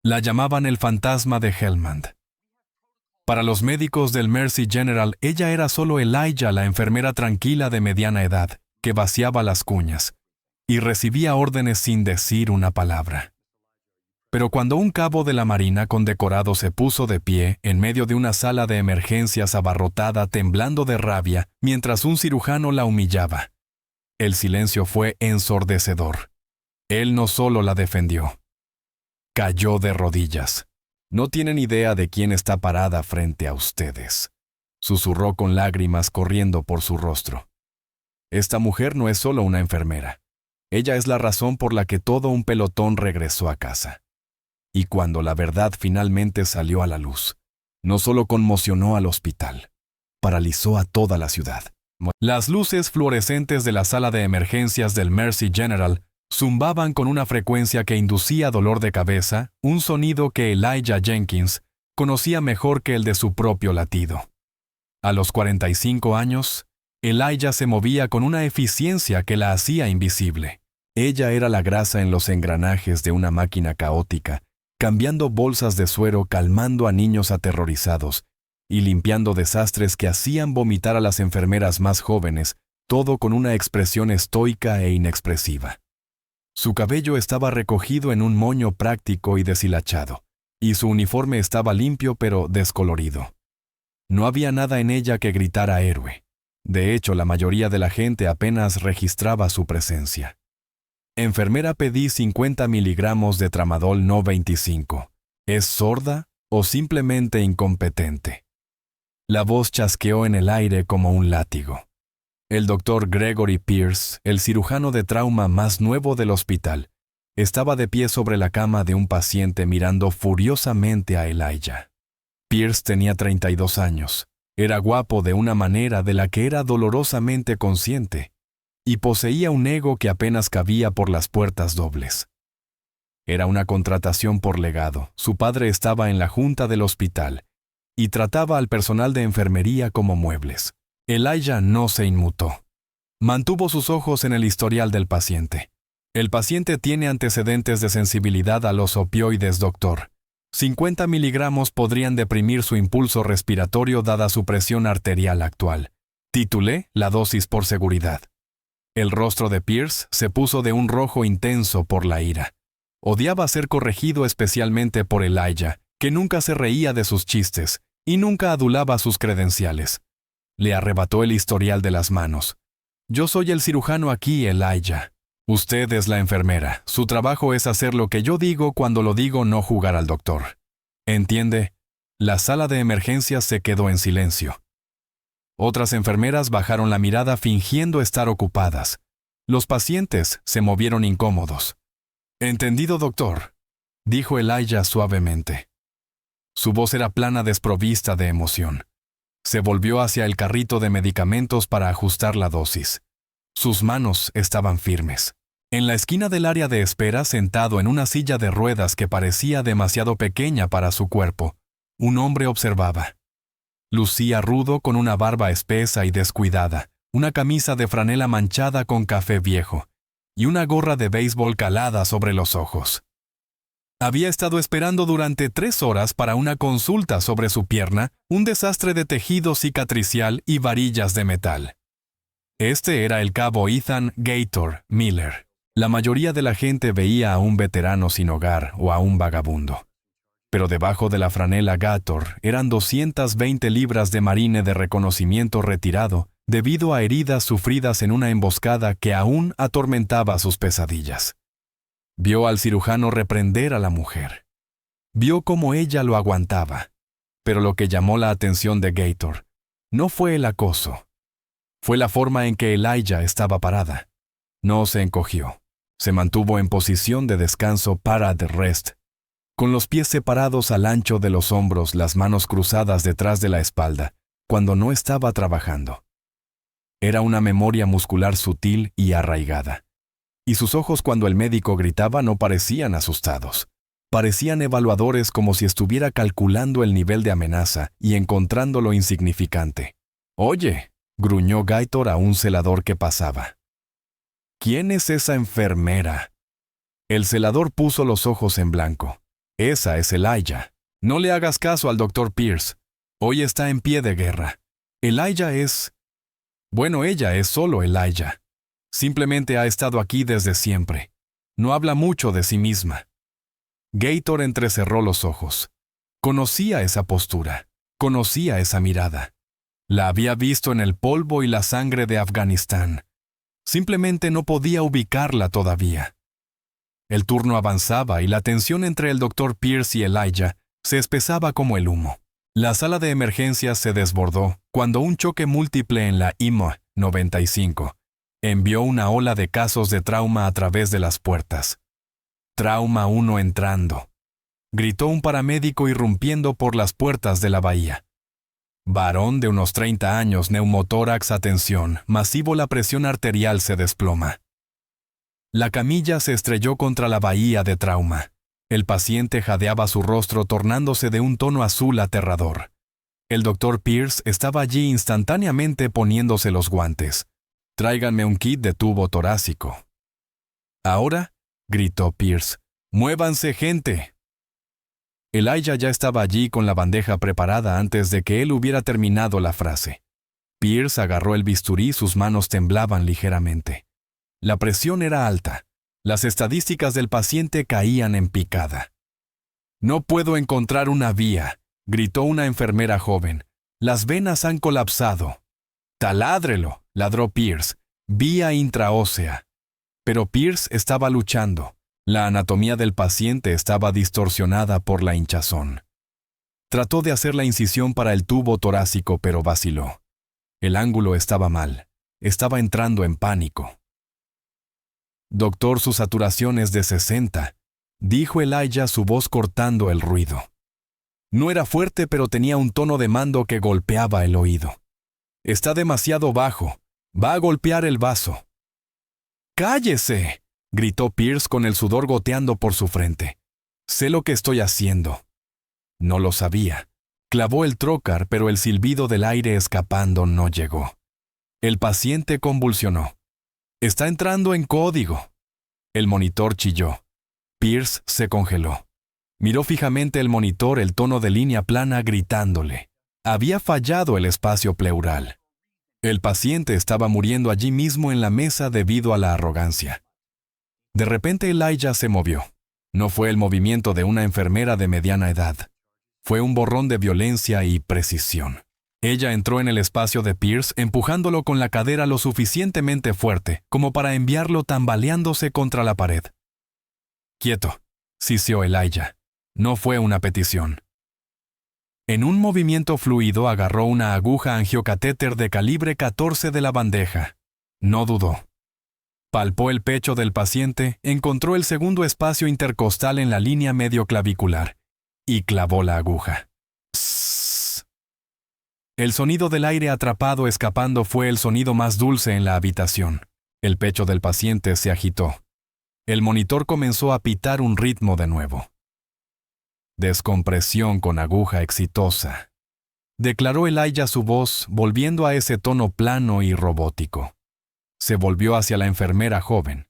La llamaban el fantasma de Helmand. Para los médicos del Mercy General, ella era solo Elijah, la enfermera tranquila de mediana edad, que vaciaba las cuñas y recibía órdenes sin decir una palabra. Pero cuando un cabo de la Marina condecorado se puso de pie en medio de una sala de emergencias abarrotada, temblando de rabia, mientras un cirujano la humillaba, el silencio fue ensordecedor. Él no solo la defendió, cayó de rodillas. «No tienen idea de quién está parada frente a ustedes», susurró con lágrimas corriendo por su rostro. «Esta mujer no es solo una enfermera. Ella es la razón por la que todo un pelotón regresó a casa». Y cuando la verdad finalmente salió a la luz, no solo conmocionó al hospital, paralizó a toda la ciudad. Las luces fluorescentes de la sala de emergencias del Mercy General zumbaban con una frecuencia que inducía dolor de cabeza, un sonido que Elijah Jenkins conocía mejor que el de su propio latido. A los 45 años, Elijah se movía con una eficiencia que la hacía invisible. Ella era la grasa en los engranajes de una máquina caótica, cambiando bolsas de suero, calmando a niños aterrorizados y limpiando desastres que hacían vomitar a las enfermeras más jóvenes, todo con una expresión estoica e inexpresiva. Su cabello estaba recogido en un moño práctico y deshilachado, y su uniforme estaba limpio pero descolorido. No había nada en ella que gritara héroe. De hecho, la mayoría de la gente apenas registraba su presencia. «Enfermera, pedí 50 miligramos de tramadol, no 25. ¿Es sorda o simplemente incompetente?». La voz chasqueó en el aire como un látigo. El doctor Gregory Pierce, el cirujano de trauma más nuevo del hospital, estaba de pie sobre la cama de un paciente mirando furiosamente a Elijah. Pierce tenía 32 años, era guapo de una manera de la que era dolorosamente consciente, y poseía un ego que apenas cabía por las puertas dobles. Era una contratación por legado. Su padre estaba en la junta del hospital y trataba al personal de enfermería como muebles. Elijah no se inmutó. Mantuvo sus ojos en el historial del paciente. «El paciente tiene antecedentes de sensibilidad a los opioides, doctor. 50 miligramos podrían deprimir su impulso respiratorio dada su presión arterial actual. Titulé la dosis por seguridad». El rostro de Pierce se puso de un rojo intenso por la ira. Odiaba ser corregido, especialmente por Elijah, que nunca se reía de sus chistes y nunca adulaba sus credenciales. Le arrebató el historial de las manos. «Yo soy el cirujano aquí, Elijah. Usted es la enfermera. Su trabajo es hacer lo que yo digo cuando lo digo, no jugar al doctor. ¿Entiende?». La sala de emergencias se quedó en silencio. Otras enfermeras bajaron la mirada fingiendo estar ocupadas. Los pacientes se movieron incómodos. «Entendido, doctor», dijo Elijah suavemente. Su voz era plana, desprovista de emoción. Se volvió hacia el carrito de medicamentos para ajustar la dosis. Sus manos estaban firmes. En la esquina del área de espera, sentado en una silla de ruedas que parecía demasiado pequeña para su cuerpo, un hombre observaba. Lucía rudo, con una barba espesa y descuidada, una camisa de franela manchada con café viejo y una gorra de béisbol calada sobre los ojos. Había estado esperando durante 3 horas para una consulta sobre su pierna, un desastre de tejido cicatricial y varillas de metal. Este era el cabo Ethan Gator Miller. La mayoría de la gente veía a un veterano sin hogar o a un vagabundo. Pero debajo de la franela Gator eran 220 libras de marine de reconocimiento retirado debido a heridas sufridas en una emboscada que aún atormentaba sus pesadillas. Vio al cirujano reprender a la mujer. Vio cómo ella lo aguantaba. Pero lo que llamó la atención de Gator no fue el acoso. Fue la forma en que Elijah estaba parada. No se encogió. Se mantuvo en posición de descanso, parad rest, con los pies separados al ancho de los hombros, las manos cruzadas detrás de la espalda, cuando no estaba trabajando. Era una memoria muscular sutil y arraigada. Y sus ojos, cuando el médico gritaba, no parecían asustados. Parecían evaluadores, como si estuviera calculando el nivel de amenaza y encontrándolo insignificante. «Oye», gruñó Gator a un celador que pasaba. «¿Quién es esa enfermera?». El celador puso los ojos en blanco. Esa es Elijah. No le hagas caso al Dr. Pierce. Hoy está en pie de guerra. Elijah es... Bueno, ella es solo Elijah. Simplemente ha estado aquí desde siempre. No habla mucho de sí misma. Gator entrecerró los ojos. Conocía esa postura. Conocía esa mirada. La había visto en el polvo y la sangre de Afganistán. Simplemente no podía ubicarla todavía. El turno avanzaba y la tensión entre el Dr. Pierce y Elijah se espesaba como el humo. La sala de emergencias se desbordó cuando un choque múltiple en la IMO 95 envió una ola de casos de trauma a través de las puertas. Trauma 1 entrando. Gritó un paramédico irrumpiendo por las puertas de la bahía. Varón de unos 30 años, neumotórax, atención, masivo, la presión arterial se desploma. La camilla se estrelló contra la bahía de trauma. El paciente jadeaba su rostro tornándose de un tono azul aterrador. El Dr. Pierce estaba allí instantáneamente poniéndose los guantes. «Tráiganme un kit de tubo torácico». «¿Ahora?», gritó Pierce. «¡Muévanse, gente!». Elijah ya estaba allí con la bandeja preparada antes de que él hubiera terminado la frase. Pierce agarró el bisturí, sus manos temblaban ligeramente. La presión era alta. Las estadísticas del paciente caían en picada. «No puedo encontrar una vía», gritó una enfermera joven. «Las venas han colapsado». «Taládrelo», ladró Pierce. «Vía intraósea». Pero Pierce estaba luchando. La anatomía del paciente estaba distorsionada por la hinchazón. Trató de hacer la incisión para el tubo torácico, pero vaciló. El ángulo estaba mal. Estaba entrando en pánico. «Doctor, su saturación es de 60», dijo Elijah, su voz cortando el ruido. No era fuerte, pero tenía un tono de mando que golpeaba el oído. «Está demasiado bajo. Va a golpear el vaso». «¡Cállese!», gritó Pierce con el sudor goteando por su frente. «Sé lo que estoy haciendo». No lo sabía. Clavó el trocar, pero el silbido del aire escapando no llegó. El paciente convulsionó. «Está entrando en código». El monitor chilló. Pierce se congeló. Miró fijamente el monitor, el tono de línea plana gritándole. Había fallado el espacio pleural. El paciente estaba muriendo allí mismo en la mesa debido a la arrogancia. De repente Elijah se movió. No fue el movimiento de una enfermera de mediana edad. Fue un borrón de violencia y precisión. Ella entró en el espacio de Pierce empujándolo con la cadera lo suficientemente fuerte como para enviarlo tambaleándose contra la pared. «Quieto», siseó Elijah. No fue una petición. En un movimiento fluido agarró una aguja angiocatéter de calibre 14 de la bandeja. No dudó. Palpó el pecho del paciente, encontró el segundo espacio intercostal en la línea medioclavicular y clavó la aguja. «Sss». El sonido del aire atrapado escapando fue el sonido más dulce en la habitación. El pecho del paciente se agitó. El monitor comenzó a pitar un ritmo de nuevo. «Descompresión con aguja exitosa», declaró Elijah, su voz volviendo a ese tono plano y robótico. Se volvió hacia la enfermera joven.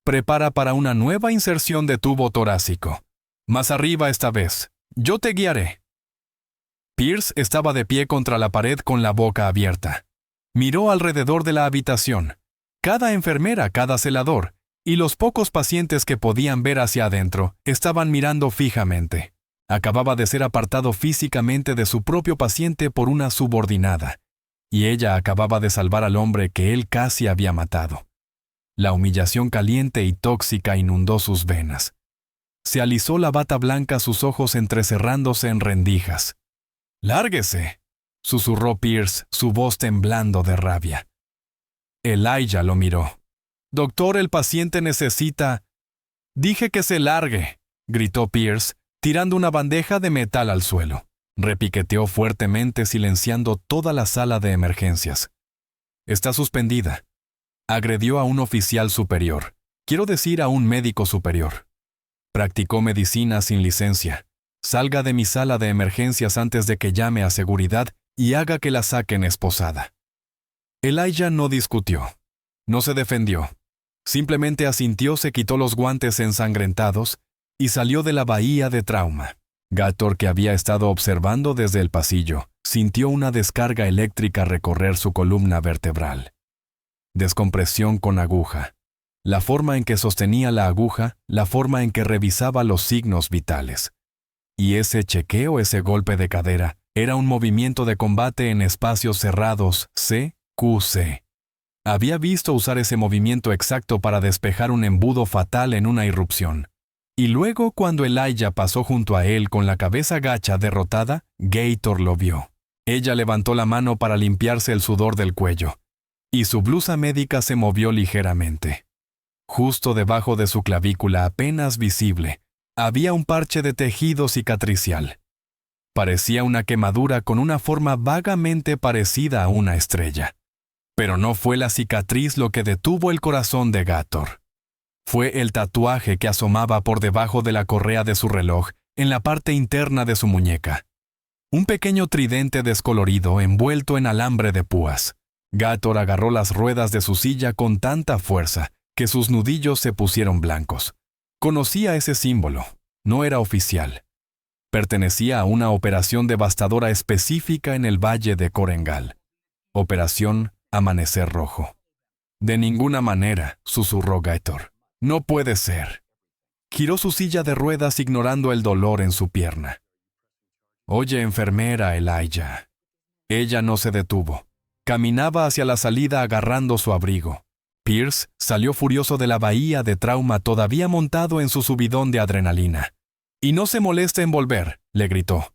«Prepara para una nueva inserción de tubo torácico. Más arriba esta vez. Yo te guiaré». Pierce estaba de pie contra la pared con la boca abierta. Miró alrededor de la habitación. Cada enfermera, cada celador, y los pocos pacientes que podían ver hacia adentro estaban mirando fijamente. Acababa de ser apartado físicamente de su propio paciente por una subordinada, y ella acababa de salvar al hombre que él casi había matado. La humillación caliente y tóxica inundó sus venas. Se alisó la bata blanca, sus ojos entrecerrándose en rendijas. «¡Lárguese!», susurró Pierce, su voz temblando de rabia. Elijah lo miró. «Doctor, el paciente necesita...». «Dije que se largue», gritó Pierce, tirando una bandeja de metal al suelo. Repiqueteó fuertemente, silenciando toda la sala de emergencias. «Está suspendida». Agredió a un oficial superior. Quiero decir, a un médico superior. Practicó medicina sin licencia. Salga de mi sala de emergencias antes de que llame a seguridad y haga que la saquen esposada. Elijah no discutió. No se defendió. Simplemente asintió, se quitó los guantes ensangrentados y salió de la bahía de trauma. Gator, que había estado observando desde el pasillo, sintió una descarga eléctrica recorrer su columna vertebral. Descompresión con aguja. La forma en que sostenía la aguja, la forma en que revisaba los signos vitales. Y ese chequeo, ese golpe de cadera, era un movimiento de combate en espacios cerrados, CQC. Había visto usar ese movimiento exacto para despejar un embudo fatal en una irrupción. Y luego, cuando Elijah pasó junto a él con la cabeza gacha derrotada, Gator lo vio. Ella levantó la mano para limpiarse el sudor del cuello, y su blusa médica se movió ligeramente. Justo debajo de su clavícula, apenas visible, había un parche de tejido cicatricial. Parecía una quemadura con una forma vagamente parecida a una estrella. Pero no fue la cicatriz lo que detuvo el corazón de Gator. Fue el tatuaje que asomaba por debajo de la correa de su reloj en la parte interna de su muñeca. Un pequeño tridente descolorido envuelto en alambre de púas. Gator agarró las ruedas de su silla con tanta fuerza que sus nudillos se pusieron blancos. Conocía ese símbolo. No era oficial. Pertenecía a una operación devastadora específica en el valle de Korengal. Operación Amanecer Rojo. De ninguna manera, susurró Gator. No puede ser. Giró su silla de ruedas ignorando el dolor en su pierna. Oye, enfermera, Elijah. Ella no se detuvo. Caminaba hacia la salida agarrando su abrigo. Pierce salió furioso de la bahía de trauma todavía montado en su subidón de adrenalina. Y no se moleste en volver, le gritó.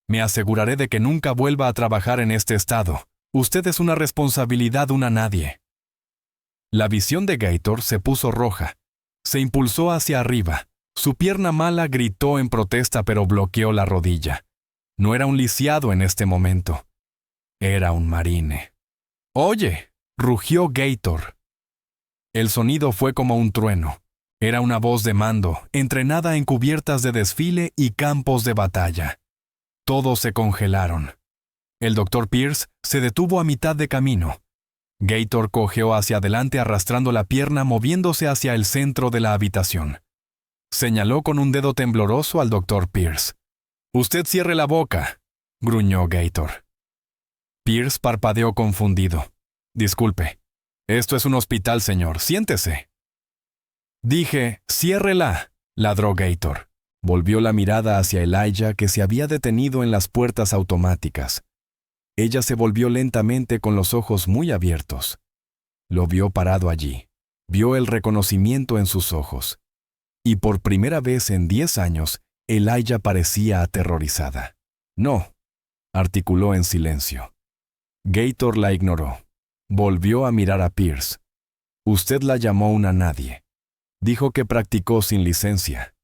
Me aseguraré de que nunca vuelva a trabajar en este estado. Usted es una responsabilidad, una nadie. La visión de Gator se puso roja. Se impulsó hacia arriba. Su pierna mala gritó en protesta, pero bloqueó la rodilla. No era un lisiado en este momento. Era un marine. «Oye», rugió Gator. El sonido fue como un trueno. Era una voz de mando, entrenada en cubiertas de desfile y campos de batalla. Todos se congelaron. El Dr. Pierce se detuvo a mitad de camino. Gator cojeó hacia adelante arrastrando la pierna, moviéndose hacia el centro de la habitación. Señaló con un dedo tembloroso al Dr. Pierce. «Usted cierre la boca», gruñó Gator. Pierce parpadeó confundido. «Disculpe. Esto es un hospital, señor. Siéntese». «Dije, ciérrela», ladró Gator. Volvió la mirada hacia Elijah, que se había detenido en las puertas automáticas. Ella se volvió lentamente con los ojos muy abiertos. Lo vio parado allí. Vio el reconocimiento en sus ojos. Y por primera vez en 10 años, Elijah parecía aterrorizada. «No», articuló en silencio. Gator la ignoró. Volvió a mirar a Pierce. «Usted la llamó una nadie. Dijo que practicó sin licencia».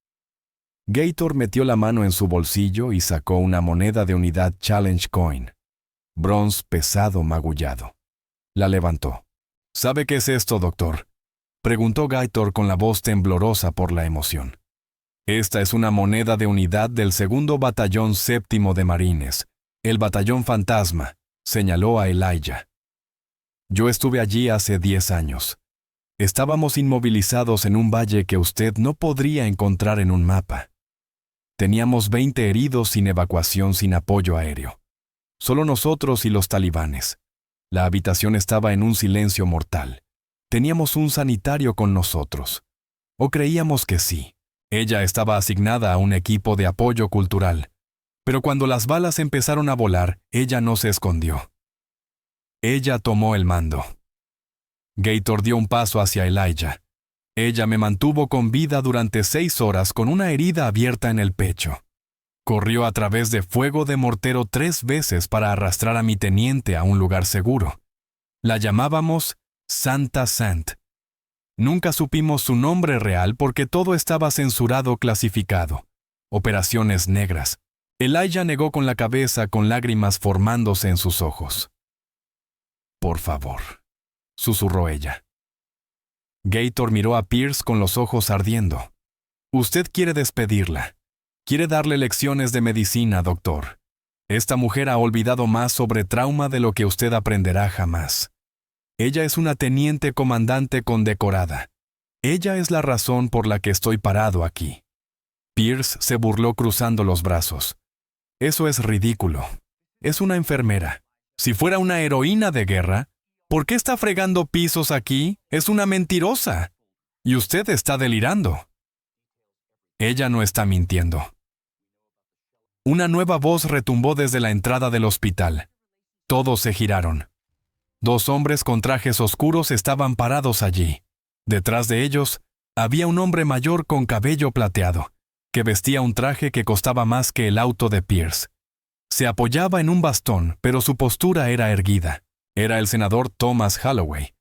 Gator metió la mano en su bolsillo y sacó una moneda de unidad Challenge Coin. Bronce pesado magullado. La levantó. «¿Sabe qué es esto, doctor?», preguntó Gator con la voz temblorosa por la emoción. «Esta es una moneda de unidad del 2º Batallón 7º de Marines, el Batallón Fantasma», señaló a Elijah. «Yo estuve allí hace 10 años. Estábamos inmovilizados en un valle que usted no podría encontrar en un mapa. Teníamos 20 heridos sin evacuación, sin apoyo aéreo. Solo nosotros y los talibanes. La habitación estaba en un silencio mortal. Teníamos un sanitario con nosotros. O creíamos que sí. Ella estaba asignada a un equipo de apoyo cultural. Pero cuando las balas empezaron a volar, ella no se escondió. Ella tomó el mando». Gator dio un paso hacia Elijah. «Ella me mantuvo con vida durante 6 horas con una herida abierta en el pecho. Corrió a través de fuego de mortero 3 veces para arrastrar a mi teniente a un lugar seguro. La llamábamos Santa Sant. Nunca supimos su nombre real porque todo estaba censurado clasificado. Operaciones negras». Elijah negó con la cabeza, con lágrimas formándose en sus ojos. «Por favor», susurró ella. Gator miró a Pierce con los ojos ardiendo. «Usted quiere despedirla. Quiere darle lecciones de medicina, doctor. Esta mujer ha olvidado más sobre trauma de lo que usted aprenderá jamás. Ella es una teniente comandante condecorada. Ella es la razón por la que estoy parado aquí. Pierce se burló cruzando los brazos. Eso es ridículo. Es una enfermera. Si fuera una heroína de guerra, ¿por qué está fregando pisos aquí? Es una mentirosa. Y usted está delirando. Ella no está mintiendo. Una nueva voz retumbó desde la entrada del hospital. Todos se giraron. 2 hombres con trajes oscuros estaban parados allí. Detrás de ellos había un hombre mayor con cabello plateado, que vestía un traje que costaba más que el auto de Pierce. Se apoyaba en un bastón, pero su postura era erguida. Era el senador Thomas Holloway,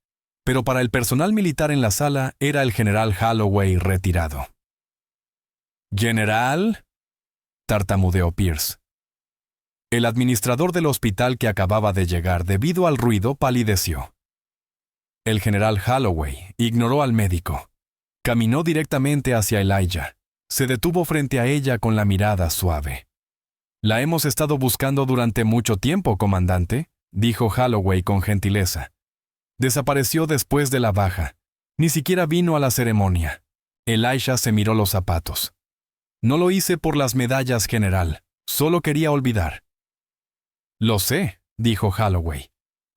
pero para el personal militar en la sala era el general Holloway retirado. «¿General?», tartamudeó Pierce. El administrador del hospital que acababa de llegar debido al ruido palideció. El general Holloway ignoró al médico. Caminó directamente hacia Elijah. Se detuvo frente a ella con la mirada suave. «La hemos estado buscando durante mucho tiempo, comandante», dijo Holloway con gentileza. «Desapareció después de la baja. Ni siquiera vino a la ceremonia». Elijah se miró los zapatos. «No lo hice por las medallas, general. Solo quería olvidar». «Lo sé», dijo Holloway.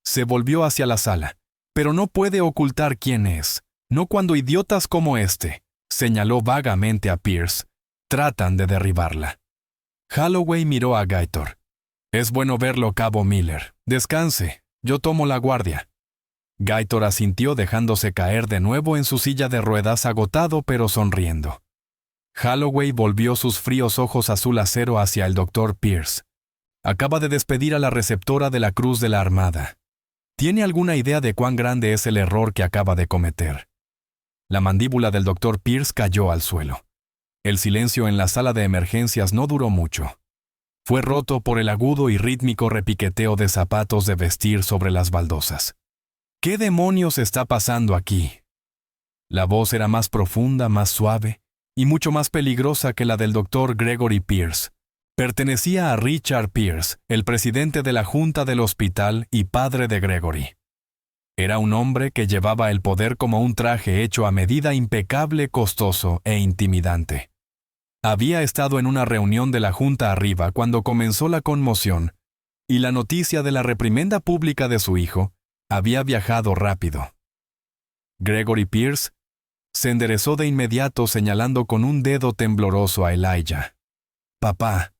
Se volvió hacia la sala. «Pero no puede ocultar quién es. No cuando idiotas como este», señaló vagamente a Pierce, «tratan de derribarla». Holloway miró a Gator. «Es bueno verlo, Cabo Miller. Descanse. Yo tomo la guardia». Gator asintió dejándose caer de nuevo en su silla de ruedas agotado pero sonriendo. Holloway volvió sus fríos ojos azul acero hacia el Dr. Pierce. Acaba de despedir a la receptora de la Cruz de la Armada. ¿Tiene alguna idea de cuán grande es el error que acaba de cometer? La mandíbula del Dr. Pierce cayó al suelo. El silencio en la sala de emergencias no duró mucho. Fue roto por el agudo y rítmico repiqueteo de zapatos de vestir sobre las baldosas. ¿Qué demonios está pasando aquí? La voz era más profunda, más suave y mucho más peligrosa que la del Dr. Gregory Pierce. Pertenecía a Richard Pierce, el presidente de la Junta del Hospital y padre de Gregory. Era un hombre que llevaba el poder como un traje hecho a medida impecable, costoso e intimidante. Había estado en una reunión de la Junta arriba cuando comenzó la conmoción, y la noticia de la reprimenda pública de su hijo había viajado rápido. Gregory Pierce se enderezó de inmediato señalando con un dedo tembloroso a Elijah. «Papá,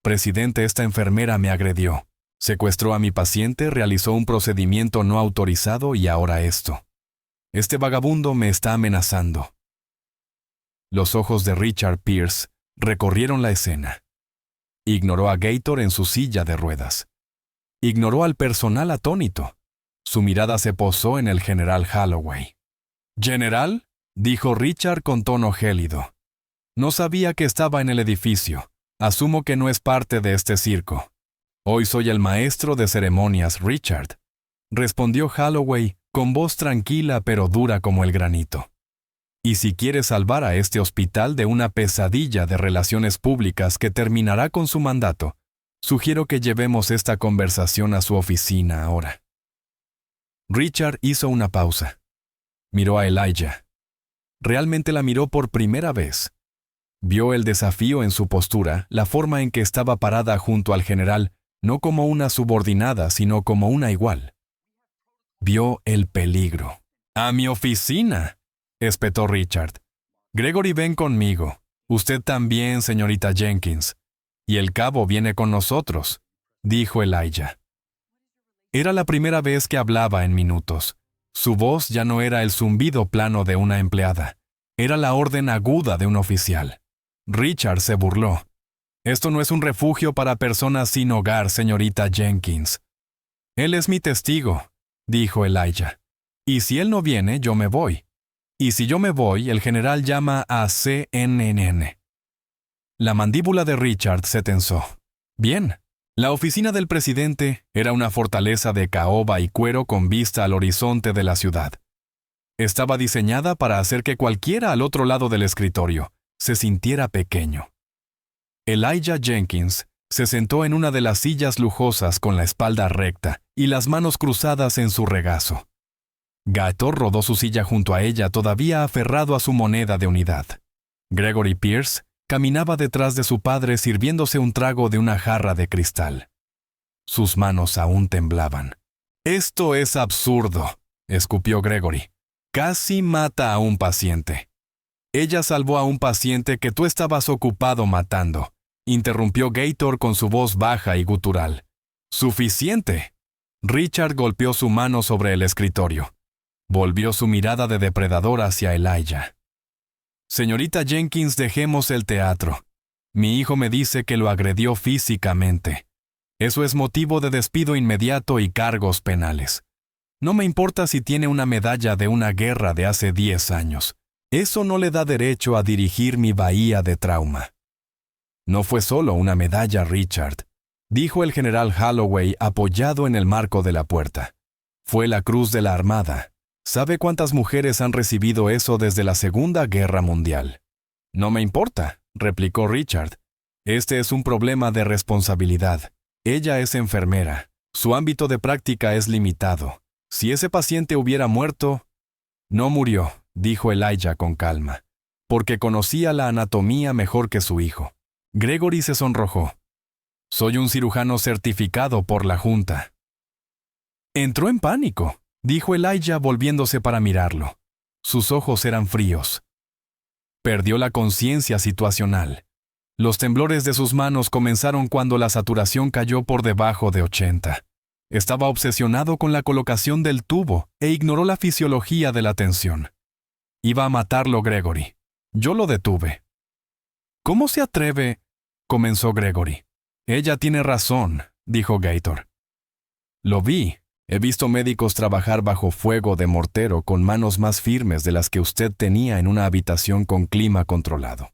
presidente, esta enfermera me agredió. Secuestró a mi paciente, realizó un procedimiento no autorizado y ahora esto. Este vagabundo me está amenazando». Los ojos de Richard Pierce recorrieron la escena. Ignoró a Gator en su silla de ruedas. Ignoró al personal atónito. Su mirada se posó en el general Holloway. «¿General?», dijo Richard con tono gélido. «No sabía que estaba en el edificio. Asumo que no es parte de este circo». «Hoy soy el maestro de ceremonias, Richard», respondió Holloway con voz tranquila pero dura como el granito. «Y si quieres salvar a este hospital de una pesadilla de relaciones públicas que terminará con su mandato, sugiero que llevemos esta conversación a su oficina ahora». Richard hizo una pausa. Miró a Elijah. Realmente la miró por primera vez. Vio el desafío en su postura, la forma en que estaba parada junto al general, no como una subordinada, sino como una igual. Vio el peligro. «¡A mi oficina!», espetó Richard. «Gregory, ven conmigo. Usted también, señorita Jenkins. Y el cabo viene con nosotros», dijo Elijah. Era la primera vez que hablaba en minutos. Su voz ya no era el zumbido plano de una empleada. Era la orden aguda de un oficial. Richard se burló. «Esto no es un refugio para personas sin hogar, señorita Jenkins». «Él es mi testigo», dijo Elijah. «Y si él no viene, yo me voy. Y si yo me voy, el general llama a CNN». La mandíbula de Richard se tensó. Bien. La oficina del presidente era una fortaleza de caoba y cuero con vista al horizonte de la ciudad. Estaba diseñada para hacer que cualquiera al otro lado del escritorio se sintiera pequeño. Elijah Jenkins se sentó en una de las sillas lujosas con la espalda recta y las manos cruzadas en su regazo. Gator rodó su silla junto a ella, todavía aferrado a su moneda de unidad. Gregory Pierce caminaba detrás de su padre sirviéndose un trago de una jarra de cristal. Sus manos aún temblaban. «Esto es absurdo», escupió Gregory. «Casi mata a un paciente». «Ella salvó a un paciente que tú estabas ocupado matando», interrumpió Gator con su voz baja y gutural. «¡Suficiente!». Richard golpeó su mano sobre el escritorio. Volvió su mirada de depredador hacia Elijah. «Señorita Jenkins, dejemos el teatro. Mi hijo me dice que lo agredió físicamente. Eso es motivo de despido inmediato y cargos penales. No me importa si tiene una medalla de una guerra de hace 10 años. Eso no le da derecho a dirigir mi bahía de trauma». «No fue solo una medalla, Richard», dijo el general Holloway apoyado en el marco de la puerta. «Fue la Cruz de la Armada. ¿Sabe cuántas mujeres han recibido eso desde la Segunda Guerra Mundial?» «No me importa», replicó Richard. «Este es un problema de responsabilidad. Ella es enfermera. Su ámbito de práctica es limitado. Si ese paciente hubiera muerto...». «No murió», dijo Elijah con calma, «porque conocía la anatomía mejor que su hijo». Gregory se sonrojó. «Soy un cirujano certificado por la Junta». «Entró en pánico», dijo Elijah volviéndose para mirarlo. Sus ojos eran fríos. Perdió la conciencia situacional. Los temblores de sus manos comenzaron cuando la saturación cayó por debajo de 80. Estaba obsesionado con la colocación del tubo e ignoró la fisiología de la tensión. Iba a matarlo Gregory. Yo lo detuve. «¿Cómo se atreve?», comenzó Gregory. «Ella tiene razón», dijo Gator. «Lo vi. He visto médicos trabajar bajo fuego de mortero con manos más firmes de las que usted tenía en una habitación con clima controlado».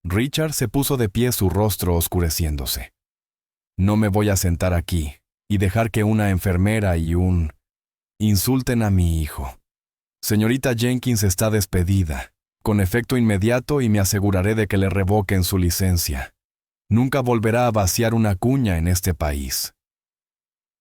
Richard se puso de pie, su rostro oscureciéndose. «No me voy a sentar aquí y dejar que una enfermera y insulten a mi hijo. Señorita Jenkins está despedida, con efecto inmediato, y me aseguraré de que le revoquen su licencia. Nunca volverá a vaciar una cuña en este país».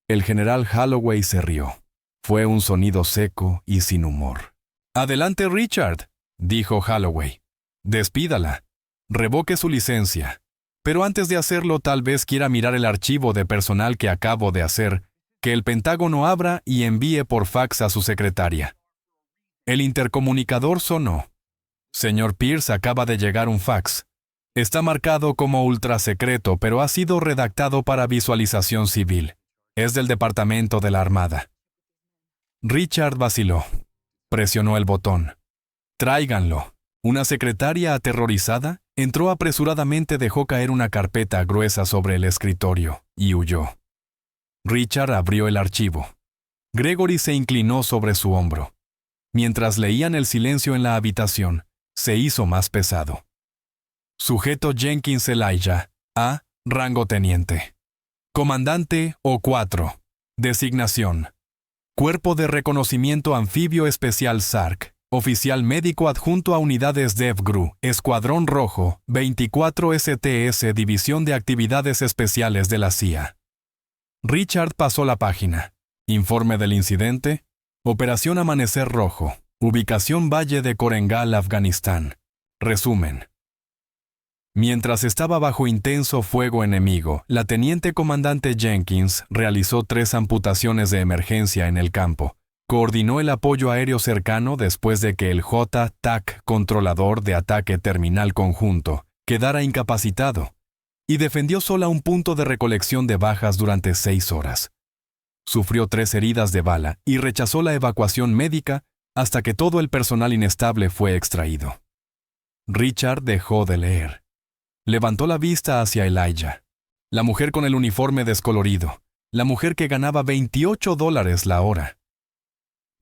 El general Holloway se rió. Fue un sonido seco y sin humor. «Adelante, Richard», dijo Holloway. «Despídala. Revoque su licencia. Pero antes de hacerlo, tal vez quiera mirar el archivo de personal que acabo de hacer, que el Pentágono abra y envíe por fax a su secretaria». El intercomunicador sonó. «Señor Pierce, acaba de llegar un fax. Está marcado como ultrasecreto, pero ha sido redactado para visualización civil. Es del Departamento de la Armada». Richard vaciló. Presionó el botón. «Tráiganlo». Una secretaria aterrorizada entró apresuradamente, dejó caer una carpeta gruesa sobre el escritorio y huyó. Richard abrió el archivo. Gregory se inclinó sobre su hombro. Mientras leían, el silencio en la habitación se hizo más pesado. Sujeto Jenkins Elijah, A, rango teniente. Comandante O4. Designación: Cuerpo de Reconocimiento Anfibio Especial SARC. Oficial médico adjunto a unidades DEVGRU, Escuadrón Rojo, 24 STS, División de Actividades Especiales de la CIA. Richard pasó la página. Informe del incidente. Operación Amanecer Rojo. Ubicación Valle de Korengal, Afganistán. Resumen. Mientras estaba bajo intenso fuego enemigo, la teniente comandante Jenkins realizó 3 amputaciones de emergencia en el campo. Coordinó el apoyo aéreo cercano después de que el JTAC, controlador de ataque terminal conjunto, quedara incapacitado, y defendió sola un punto de recolección de bajas durante 6 horas. Sufrió 3 heridas de bala y rechazó la evacuación médica hasta que todo el personal inestable fue extraído. Richard dejó de leer. Levantó la vista hacia Elijah. La mujer con el uniforme descolorido. La mujer que ganaba $28 la hora.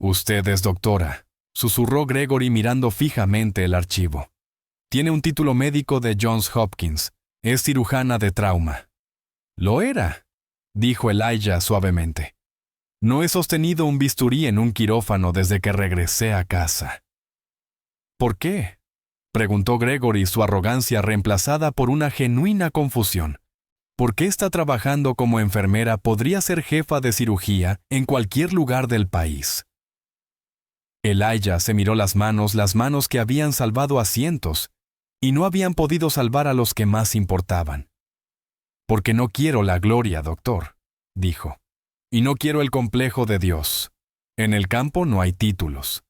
«Usted es doctora», susurró Gregory mirando fijamente el archivo. «Tiene un título médico de Johns Hopkins. Es cirujana de trauma». «Lo era», dijo Elijah suavemente. «No he sostenido un bisturí en un quirófano desde que regresé a casa». «¿Por qué?», preguntó Gregory, su arrogancia reemplazada por una genuina confusión. ¿Por qué está trabajando como enfermera? Podría ser jefa de cirugía en cualquier lugar del país. Elijah se miró las manos que habían salvado a cientos, y no habían podido salvar a los que más importaban. «Porque no quiero la gloria, doctor», dijo. «Y no quiero el complejo de Dios. En el campo no hay títulos.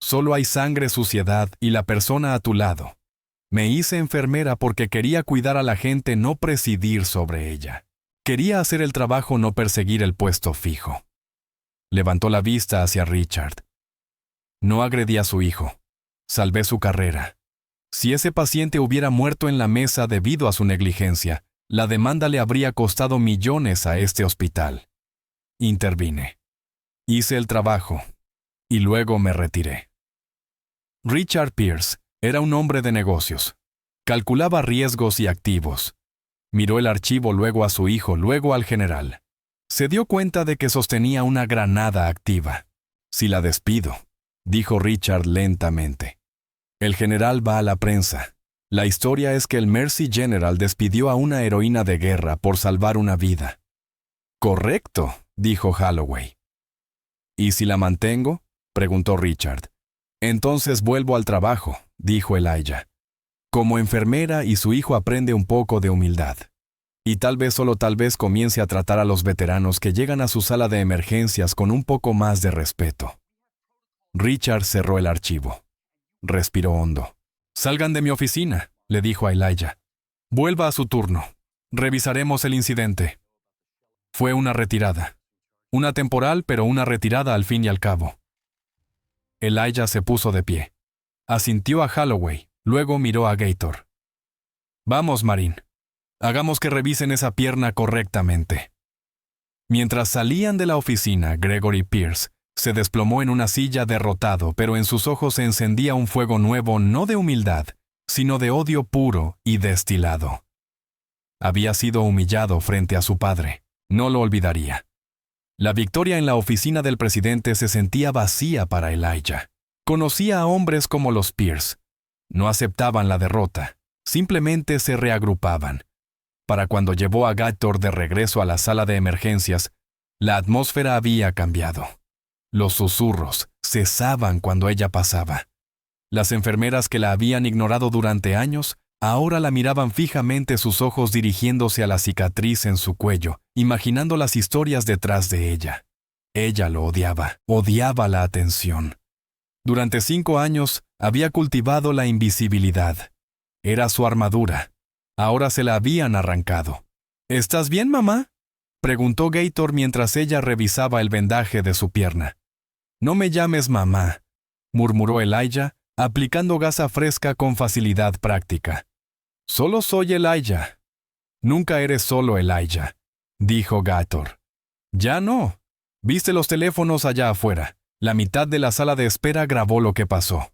Solo hay sangre, suciedad y la persona a tu lado. Me hice enfermera porque quería cuidar a la gente, no presidir sobre ella. Quería hacer el trabajo, no perseguir el puesto fijo». Levantó la vista hacia Richard. «No agredí a su hijo. Salvé su carrera. Si ese paciente hubiera muerto en la mesa debido a su negligencia, la demanda le habría costado millones a este hospital. Intervine. Hice el trabajo y luego me retiré». Richard Pierce era un hombre de negocios. Calculaba riesgos y activos. Miró el archivo, luego a su hijo, luego al general. Se dio cuenta de que sostenía una granada activa. «Si la despido», dijo Richard lentamente. «El general va a la prensa. La historia es que el Mercy General despidió a una heroína de guerra por salvar una vida». «Correcto», dijo Holloway. «¿Y si la mantengo?», preguntó Richard. «Entonces vuelvo al trabajo», dijo Elijah. «Como enfermera y su hijo aprende un poco de humildad. Y tal vez, solo tal vez, comience a tratar a los veteranos que llegan a su sala de emergencias con un poco más de respeto». Richard cerró el archivo. Respiró hondo. «Salgan de mi oficina», le dijo a Elijah. «Vuelva a su turno. Revisaremos el incidente». Fue una retirada. Una temporal, pero una retirada al fin y al cabo. Elijah se puso de pie. Asintió a Holloway, luego miró a Gator. «Vamos, Marín. Hagamos que revisen esa pierna correctamente». Mientras salían de la oficina, Gregory Pierce se desplomó en una silla derrotado, pero en sus ojos se encendía un fuego nuevo, no de humildad, sino de odio puro y destilado. Había sido humillado frente a su padre. No lo olvidaría. La victoria en la oficina del presidente se sentía vacía para Elijah. Conocía a hombres como los Pierce. No aceptaban la derrota, simplemente se reagrupaban. Para cuando llevó a Gator de regreso a la sala de emergencias, la atmósfera había cambiado. Los susurros cesaban cuando ella pasaba. Las enfermeras que la habían ignorado durante años, ahora la miraban fijamente, sus ojos dirigiéndose a la cicatriz en su cuello, imaginando las historias detrás de ella. Ella lo odiaba la atención. Durante 5 años había cultivado la invisibilidad. Era su armadura. Ahora se la habían arrancado. «¿Estás bien, mamá?», preguntó Gator mientras ella revisaba el vendaje de su pierna. «No me llames mamá», murmuró Elijah, aplicando gasa fresca con facilidad práctica. «Solo soy Elijah». «Nunca eres solo Elijah», dijo Gator. «Ya no. Viste los teléfonos allá afuera. La mitad de la sala de espera grabó lo que pasó».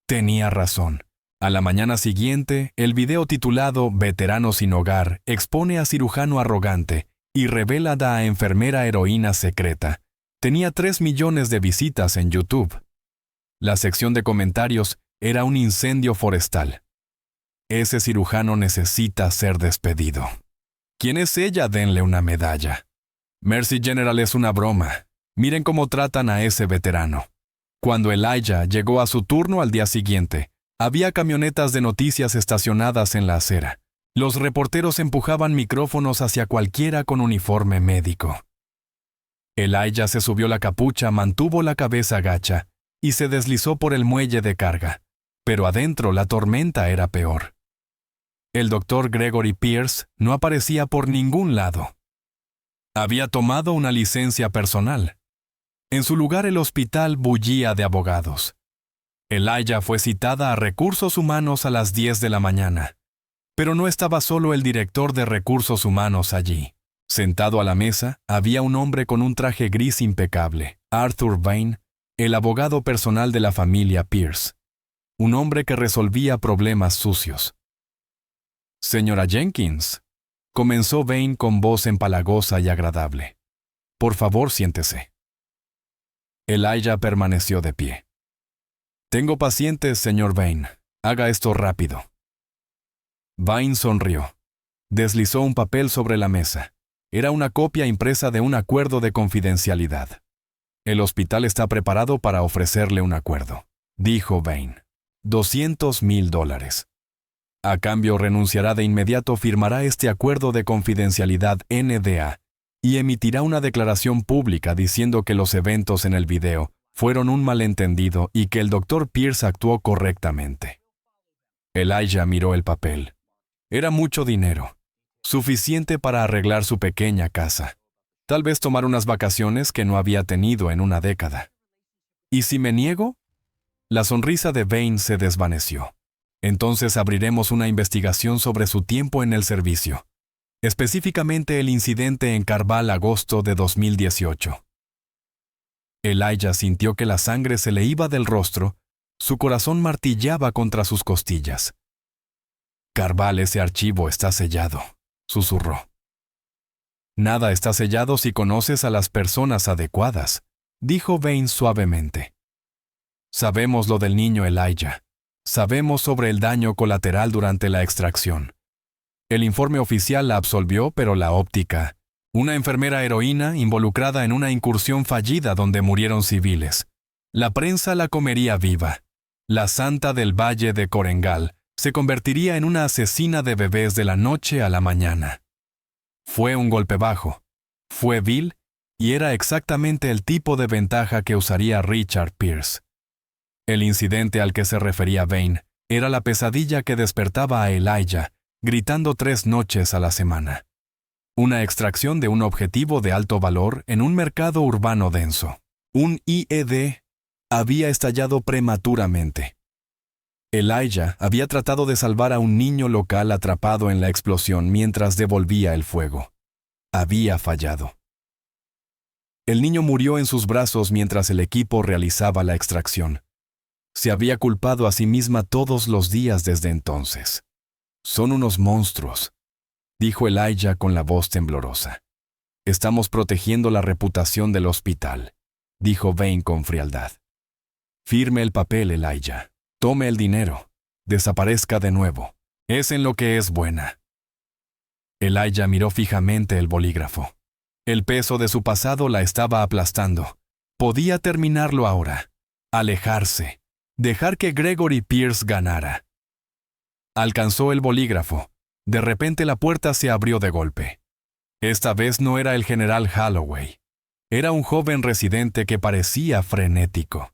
Tenía razón. A la mañana siguiente, el video titulado «Veterano sin hogar» expone a cirujano arrogante y revela a enfermera heroína secreta. Tenía 3 millones de visitas en YouTube. La sección de comentarios era un incendio forestal. «Ese cirujano necesita ser despedido. ¿Quién es ella? Denle una medalla. Mercy General es una broma. Miren cómo tratan a ese veterano». Cuando Elijah llegó a su turno al día siguiente, había camionetas de noticias estacionadas en la acera. Los reporteros empujaban micrófonos hacia cualquiera con uniforme médico. Elijah se subió la capucha, mantuvo la cabeza gacha y se deslizó por el muelle de carga. Pero adentro la tormenta era peor. El doctor Gregory Pierce no aparecía por ningún lado. Había tomado una licencia personal. En su lugar el hospital bullía de abogados. Elijah fue citada a Recursos Humanos a las 10 de la mañana. Pero no estaba solo el director de Recursos Humanos allí. Sentado a la mesa, había un hombre con un traje gris impecable, Arthur Vane, el abogado personal de la familia Pierce. Un hombre que resolvía problemas sucios. «Señora Jenkins», comenzó Vane con voz empalagosa y agradable. «Por favor, siéntese». Elijah permaneció de pie. «Tengo pacientes, señor Vane. Haga esto rápido». Vane sonrió. Deslizó un papel sobre la mesa. Era una copia impresa de un acuerdo de confidencialidad. «El hospital está preparado para ofrecerle un acuerdo», dijo Vane. $200,000. A cambio, renunciará de inmediato, firmará este acuerdo de confidencialidad NDA y emitirá una declaración pública diciendo que los eventos en el video fueron un malentendido y que el Dr. Pierce actuó correctamente. Elijah miró el papel. Era mucho dinero, suficiente para arreglar su pequeña casa. Tal vez tomar unas vacaciones que no había tenido en una década. ¿Y si me niego? La sonrisa de Vane se desvaneció. Entonces abriremos una investigación sobre su tiempo en el servicio, específicamente el incidente en Carval, agosto de 2018. Elijah sintió que la sangre se le iba del rostro, su corazón martillaba contra sus costillas. Carval, ese archivo está sellado, susurró. Nada está sellado si conoces a las personas adecuadas, dijo Vane suavemente. Sabemos lo del niño Elijah. Sabemos sobre el daño colateral durante la extracción. El informe oficial la absolvió, pero la óptica, una enfermera heroína involucrada en una incursión fallida donde murieron civiles. La prensa la comería viva. La santa del Valle de Korengal se convertiría en una asesina de bebés de la noche a la mañana. Fue un golpe bajo, fue vil y era exactamente el tipo de ventaja que usaría Richard Pierce. El incidente al que se refería Vane era la pesadilla que despertaba a Elijah, gritando 3 noches a la semana. Una extracción de un objetivo de alto valor en un mercado urbano denso. Un IED había estallado prematuramente. Elijah había tratado de salvar a un niño local atrapado en la explosión mientras devolvía el fuego. Había fallado. El niño murió en sus brazos mientras el equipo realizaba la extracción. Se había culpado a sí misma todos los días desde entonces. Son unos monstruos, dijo Elijah con la voz temblorosa. Estamos protegiendo la reputación del hospital, dijo Vane con frialdad. Firme el papel, Elijah. Tome el dinero. Desaparezca de nuevo. Es en lo que es buena. Elijah miró fijamente el bolígrafo. El peso de su pasado la estaba aplastando. Podía terminarlo ahora. Alejarse. Dejar que Gregory Pierce ganara. Alcanzó el bolígrafo. De repente la puerta se abrió de golpe. Esta vez no era el general Holloway. Era un joven residente que parecía frenético.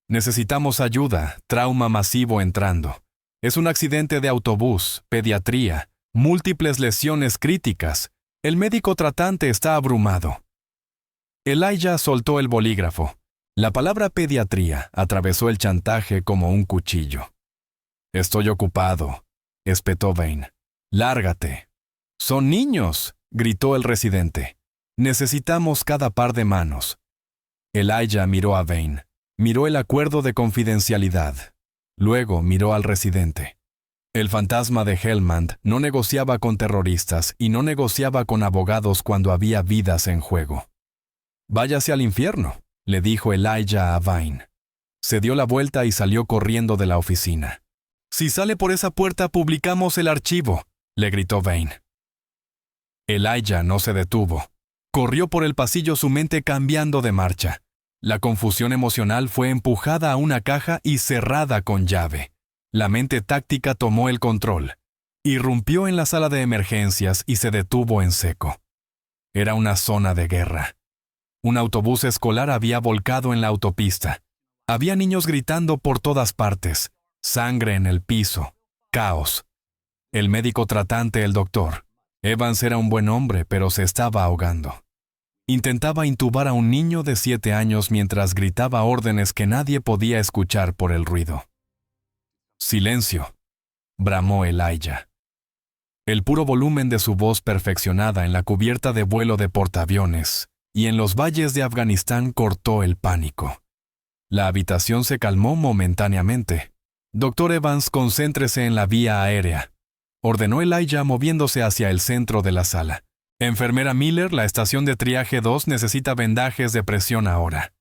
Necesitamos ayuda, trauma masivo entrando. Es un accidente de autobús, pediatría, múltiples lesiones críticas. El médico tratante está abrumado. Elijah soltó el bolígrafo. La palabra pediatría atravesó el chantaje como un cuchillo. Estoy ocupado, espetó Vane. Lárgate. Son niños, gritó el residente. Necesitamos cada par de manos. Elijah miró a Vane. Miró el acuerdo de confidencialidad. Luego miró al residente. El fantasma de Helmand no negociaba con terroristas y no negociaba con abogados cuando había vidas en juego. Váyase al infierno, le dijo Elijah a Vane. Se dio la vuelta y salió corriendo de la oficina. Si sale por esa puerta, publicamos el archivo, le gritó Vane. Elijah no se detuvo. Corrió por el pasillo, su mente cambiando de marcha. La confusión emocional fue empujada a una caja y cerrada con llave. La mente táctica tomó el control. Irrumpió en la sala de emergencias y se detuvo en seco. Era una zona de guerra. Un autobús escolar había volcado en la autopista. Había niños gritando por todas partes. Sangre en el piso. Caos. El médico tratante, el doctor. Evans era un buen hombre, pero se estaba ahogando. Intentaba intubar a un niño de 7 años mientras gritaba órdenes que nadie podía escuchar por el ruido. Silencio, bramó Elijah. El puro volumen de su voz perfeccionada en la cubierta de vuelo de portaaviones y en los valles de Afganistán cortó el pánico. La habitación se calmó momentáneamente. Doctor Evans, concéntrese en la vía aérea, ordenó Elijah moviéndose hacia el centro de la sala. Enfermera Miller, la estación de triaje 2 necesita vendajes de presión ahora.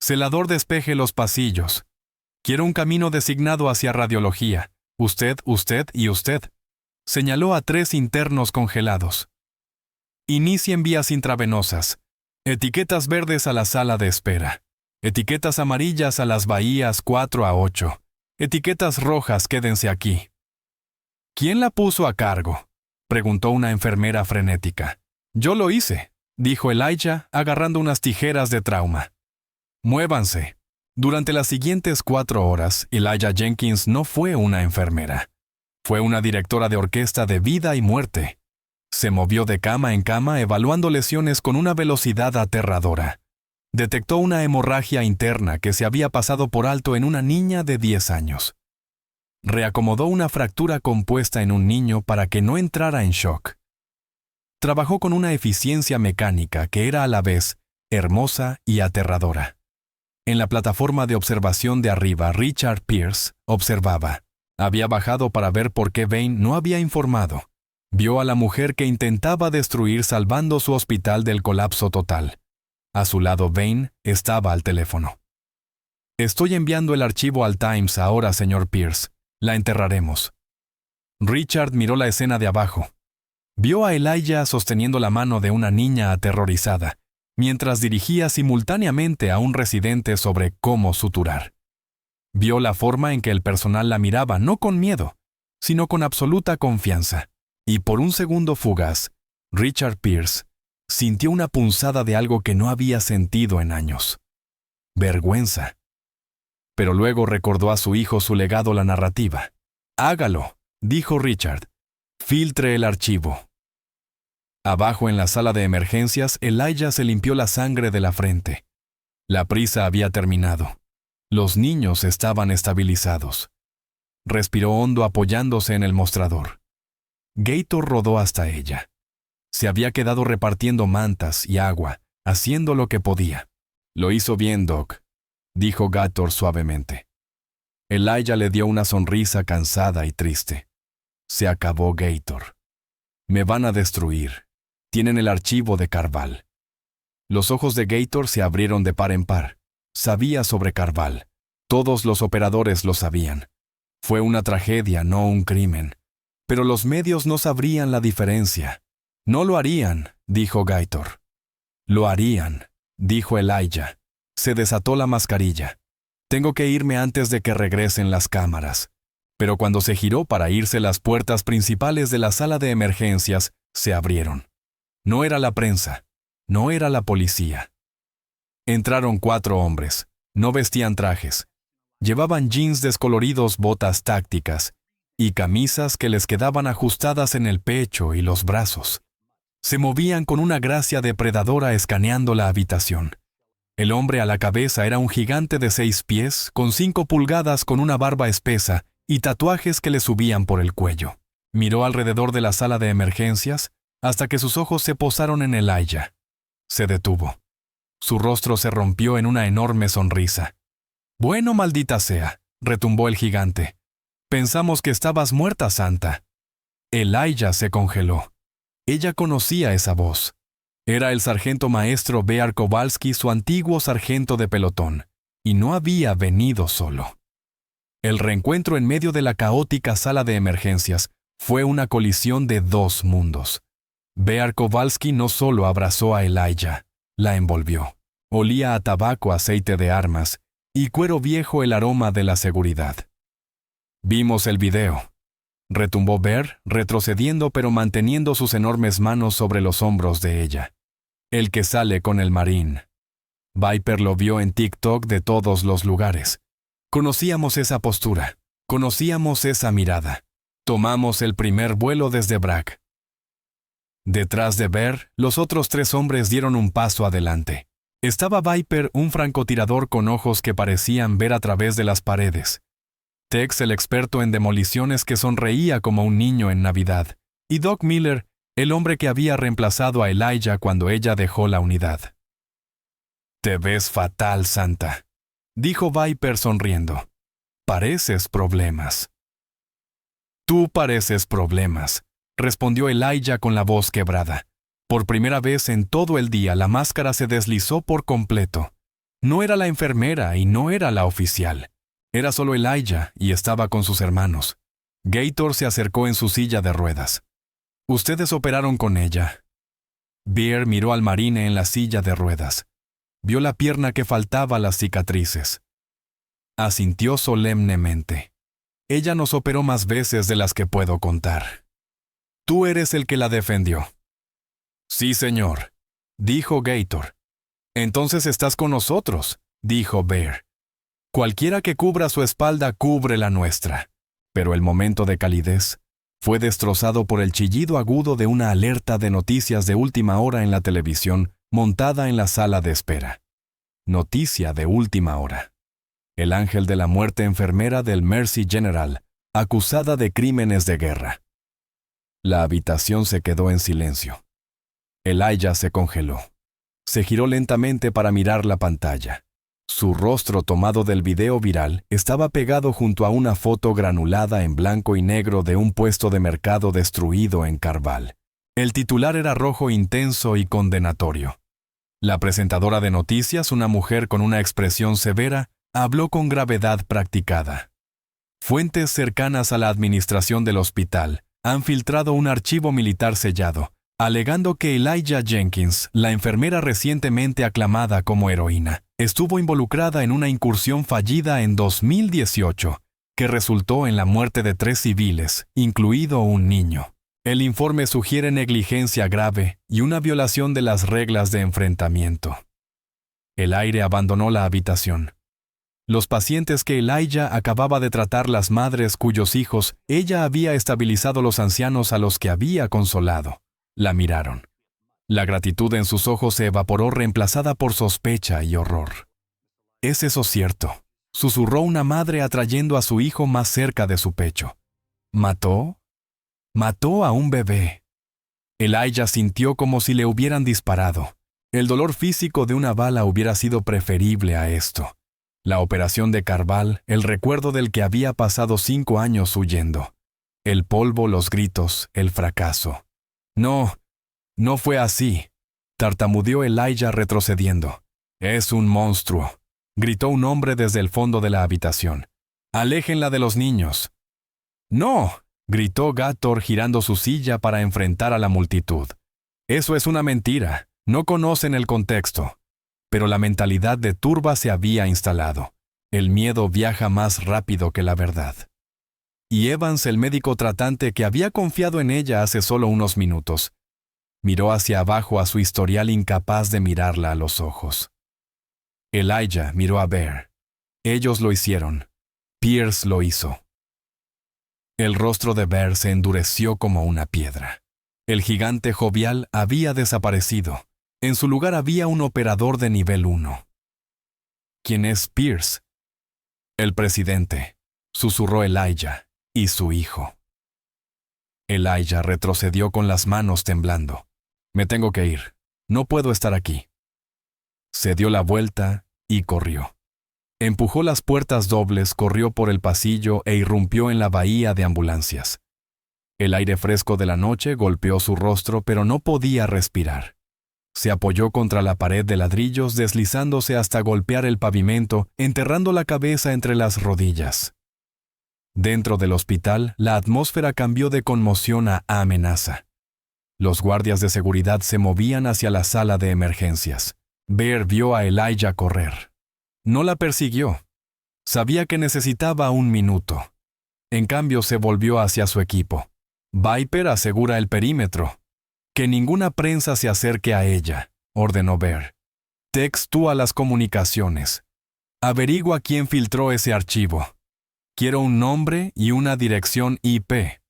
Celador, despeje los pasillos. Quiero un camino designado hacia radiología. Usted, usted y usted. Señaló a 3 internos congelados. Inicien vías intravenosas. Etiquetas verdes a la sala de espera. Etiquetas amarillas a las bahías 4 a 8. Etiquetas rojas, quédense aquí. ¿Quién la puso a cargo?, preguntó una enfermera frenética. Yo lo hice, dijo Elijah, agarrando unas tijeras de trauma. Muévanse. Durante las siguientes 4 horas, Elijah Jenkins no fue una enfermera. Fue una directora de orquesta de vida y muerte. Se movió de cama en cama evaluando lesiones con una velocidad aterradora. Detectó una hemorragia interna que se había pasado por alto en una niña de 10 años. Reacomodó una fractura compuesta en un niño para que no entrara en shock. Trabajó con una eficiencia mecánica que era a la vez hermosa y aterradora. En la plataforma de observación de arriba, Richard Pierce observaba. Había bajado para ver por qué Vane no había informado. Vio a la mujer que intentaba destruir salvando su hospital del colapso total. A su lado, Vane estaba al teléfono. Estoy enviando el archivo al Times ahora, señor Pierce. La enterraremos. Richard miró la escena de abajo. Vio a Elijah sosteniendo la mano de una niña aterrorizada, mientras dirigía simultáneamente a un residente sobre cómo suturar. Vio la forma en que el personal la miraba, no con miedo, sino con absoluta confianza. Y por un segundo fugaz, Richard Pierce sintió una punzada de algo que no había sentido en años. Vergüenza. Pero luego recordó a su hijo su legado, la narrativa. Hágalo, dijo Richard. Filtre el archivo. Abajo en la sala de emergencias, Elijah se limpió la sangre de la frente. La prisa había terminado. Los niños estaban estabilizados. Respiró hondo apoyándose en el mostrador. Gator rodó hasta ella. Se había quedado repartiendo mantas y agua, haciendo lo que podía. Lo hizo bien, Doc, dijo Gator suavemente. Elijah le dio una sonrisa cansada y triste. Se acabó, Gator. Me van a destruir. Tienen el archivo de Carval. Los ojos de Gator se abrieron de par en par. Sabía sobre Carval. Todos los operadores lo sabían. Fue una tragedia, no un crimen. Pero los medios no sabrían la diferencia. No lo harían, dijo Gator. Lo harían, dijo Elijah. Se desató la mascarilla. Tengo que irme antes de que regresen las cámaras. Pero cuando se giró para irse, las puertas principales de la sala de emergencias se abrieron. No era la prensa, no era la policía. Entraron 4 hombres. No vestían trajes. Llevaban jeans descoloridos, botas tácticas y camisas que les quedaban ajustadas en el pecho y los brazos. Se movían con una gracia depredadora escaneando la habitación. El hombre a la cabeza era un gigante de 6 pies, con 5 pulgadas, con una barba espesa y tatuajes que le subían por el cuello. Miró alrededor de la sala de emergencias hasta que sus ojos se posaron en Elijah. Se detuvo. Su rostro se rompió en una enorme sonrisa. «Bueno, maldita sea», retumbó el gigante. «Pensamos que estabas muerta, Santa». Elijah se congeló. Ella conocía esa voz. Era el sargento maestro Bear Kowalski, su antiguo sargento de pelotón, y no había venido solo. El reencuentro en medio de la caótica sala de emergencias fue una colisión de 2 mundos. Bear Kowalski no solo abrazó a Elijah, la envolvió. Olía a tabaco, aceite de armas y cuero viejo, el aroma de la seguridad. «Vimos el video», retumbó Bear, retrocediendo pero manteniendo sus enormes manos sobre los hombros de ella. «El que sale con el marín». Viper lo vio en TikTok de todos los lugares. Conocíamos esa postura, conocíamos esa mirada. Tomamos el primer vuelo desde Bragg. Detrás de Bear, los otros 3 hombres dieron un paso adelante. Estaba Viper, un francotirador con ojos que parecían ver a través de las paredes. Tex, el experto en demoliciones que sonreía como un niño en Navidad. Y Doc Miller, el hombre que había reemplazado a Elijah cuando ella dejó la unidad. «Te ves fatal, Santa», dijo Viper sonriendo. «Pareces problemas». «Tú pareces problemas», respondió Elijah con la voz quebrada. Por primera vez en todo el día la máscara se deslizó por completo. No era la enfermera y no era la oficial. Era solo Elijah y estaba con sus hermanos. Gator se acercó en su silla de ruedas. «Ustedes operaron con ella». Bear miró al marine en la silla de ruedas. Vio la pierna que faltaba las cicatrices. Asintió solemnemente. ella nos operó más veces de las que puedo contar. Tú eres el que la defendió. Sí, señor, dijo Gator. Entonces estás con nosotros, dijo Bear. Cualquiera que cubra su espalda cubre la nuestra. Pero el momento de calidez fue destrozado por el chillido agudo de una alerta de noticias de última hora en la televisión montada en la sala de espera. Noticia de última hora. El ángel de la muerte enfermera del Mercy General, acusada de crímenes de guerra. La habitación se quedó en silencio. Elijah se congeló. Se giró lentamente para mirar la pantalla. Su rostro tomado del video viral estaba pegado junto a una foto granulada en blanco y negro de un puesto de mercado destruido en Carval. El titular era rojo intenso y condenatorio. La presentadora de noticias, una mujer con una expresión severa, habló con gravedad practicada. Fuentes cercanas a la administración del hospital han filtrado un archivo militar sellado, alegando que Elijah Jenkins, la enfermera recientemente aclamada como heroína, estuvo involucrada en una incursión fallida en 2018, que resultó en la muerte de 3 civiles, incluido un niño. El informe sugiere negligencia grave y una violación de las reglas de enfrentamiento. El aire abandonó la habitación. Los pacientes que Elijah acababa de tratar, las madres cuyos hijos ella había estabilizado, los ancianos a los que había consolado, la miraron. La gratitud en sus ojos se evaporó, reemplazada por sospecha y horror. ¿Es eso cierto?, susurró una madre atrayendo a su hijo más cerca de su pecho. ¿Mató? Mató a un bebé. Elijah sintió como si le hubieran disparado. El dolor físico de una bala hubiera sido preferible a esto. La operación de Carval, el recuerdo del que había pasado 5 años huyendo. El polvo, los gritos, el fracaso. No fue así, tartamudeó Elijah retrocediendo. Es un monstruo, gritó un hombre desde el fondo de la habitación. Aléjenla de los niños. No, gritó Gator girando su silla para enfrentar a la multitud. Eso es una mentira, no conocen el contexto. Pero la mentalidad de turba se había instalado. El miedo viaja más rápido que la verdad. Y Evans, el médico tratante que había confiado en ella hace solo unos minutos, miró hacia abajo a su historial, incapaz de mirarla a los ojos. Elijah miró a Bear. Ellos lo hicieron. Pierce lo hizo. El rostro de Bear se endureció como una piedra. El gigante jovial había desaparecido. En su lugar había un operador de nivel 1. ¿Quién es Pierce? El presidente, susurró Elijah, y su hijo. Elijah retrocedió con las manos temblando. Me tengo que ir. No puedo estar aquí. Se dio la vuelta y corrió. Empujó las puertas dobles, corrió por el pasillo e irrumpió en la bahía de ambulancias. El aire fresco de la noche golpeó su rostro, pero no podía respirar. Se apoyó contra la pared de ladrillos, deslizándose hasta golpear el pavimento, enterrando la cabeza entre las rodillas. Dentro del hospital, la atmósfera cambió de conmoción a amenaza. Los guardias de seguridad se movían hacia la sala de emergencias. Bear vio a Elijah correr. No la persiguió. Sabía que necesitaba 1 minuto. En cambio, se volvió hacia su equipo. Viper asegura el perímetro. Que ninguna prensa se acerque a ella, ordenó Bear. Tex tú a las comunicaciones. Averigua quién filtró ese archivo. Quiero un nombre y una dirección IP.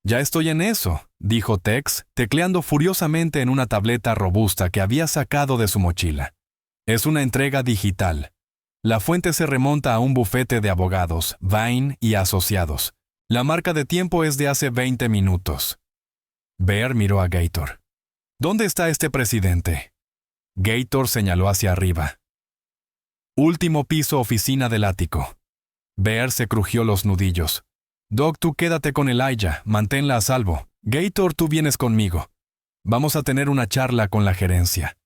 Ya estoy en eso, dijo Tex, tecleando furiosamente en una tableta robusta que había sacado de su mochila. Es una entrega digital. La fuente se remonta a un bufete de abogados, Vine y Asociados. La marca de tiempo es de hace 20 minutos. Bear miró a Gator. ¿Dónde está este presidente? Gator señaló hacia arriba. Último piso, oficina del ático. Bear se crujió los nudillos. Doc, tú quédate con Elijah, manténla a salvo. Gator, tú vienes conmigo. Vamos a tener una charla con la gerencia.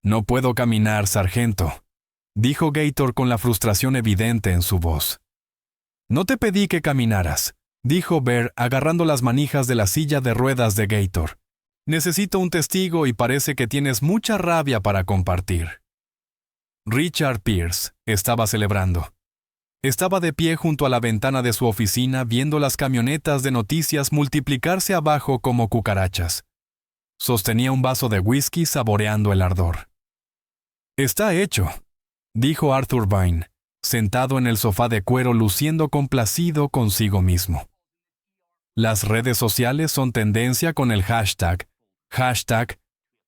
No puedo caminar, sargento, dijo Gator con la frustración evidente en su voz. No te pedí que caminaras, dijo Bear agarrando las manijas de la silla de ruedas de Gator. Necesito un testigo y parece que tienes mucha rabia para compartir. Richard Pierce estaba celebrando. Estaba de pie junto a la ventana de su oficina viendo las camionetas de noticias multiplicarse abajo como cucarachas. Sostenía un vaso de whisky saboreando el ardor. «Está hecho», dijo Arthur Vine, sentado en el sofá de cuero luciendo complacido consigo mismo. Las redes sociales son tendencia con el hashtag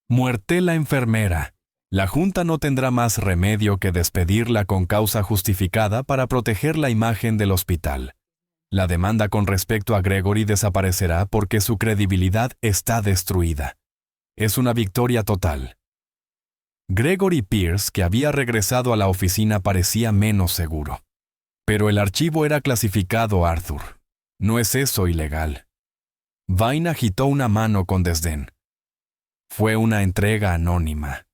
#muerte la enfermera. La Junta no tendrá más remedio que despedirla con causa justificada para proteger la imagen del hospital. La demanda con respecto a Gregory desaparecerá porque su credibilidad está destruida. Es una victoria total. Gregory Pierce, que había regresado a la oficina, parecía menos seguro. Pero el archivo era clasificado, Arthur. ¿No es eso ilegal? Vine agitó una mano con desdén. Fue una entrega anónima.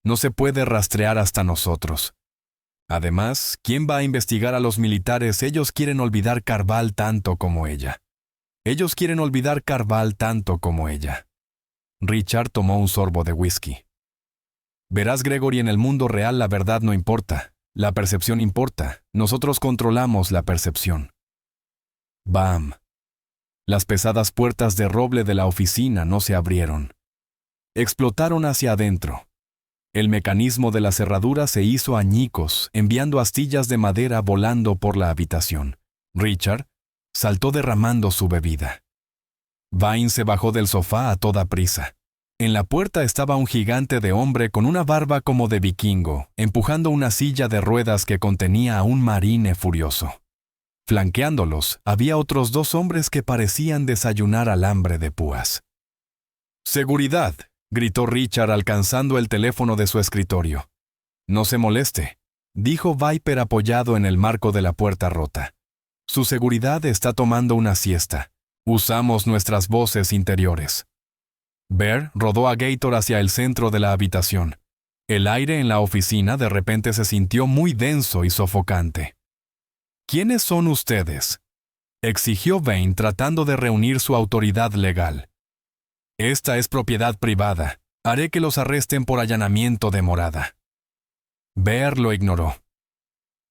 No se puede rastrear hasta nosotros. Además, ¿quién va a investigar a los militares? Ellos quieren olvidar Carval tanto como ella. Richard tomó un sorbo de whisky. Verás, Gregory, en el mundo real la verdad no importa. La percepción importa. Nosotros controlamos la percepción. ¡Bam! Las pesadas puertas de roble de la oficina no se abrieron. Explotaron hacia adentro. El mecanismo de la cerradura se hizo añicos, enviando astillas de madera volando por la habitación. Richard saltó derramando su bebida. Vine se bajó del sofá a toda prisa. En la puerta estaba un gigante de hombre con una barba como de vikingo, empujando una silla de ruedas que contenía a un marine furioso. Flanqueándolos, había otros 2 hombres que parecían desayunar alambre de púas. «¡Seguridad!», gritó Richard alcanzando el teléfono de su escritorio. «No se moleste», dijo Viper apoyado en el marco de la puerta rota. «Su seguridad está tomando una siesta. Usamos nuestras voces interiores». Bear rodó a Gator hacia el centro de la habitación. El aire en la oficina de repente se sintió muy denso y sofocante. «¿Quiénes son ustedes?», exigió Vane tratando de reunir su autoridad legal. «Esta es propiedad privada. Haré que los arresten por allanamiento de morada». Bear lo ignoró.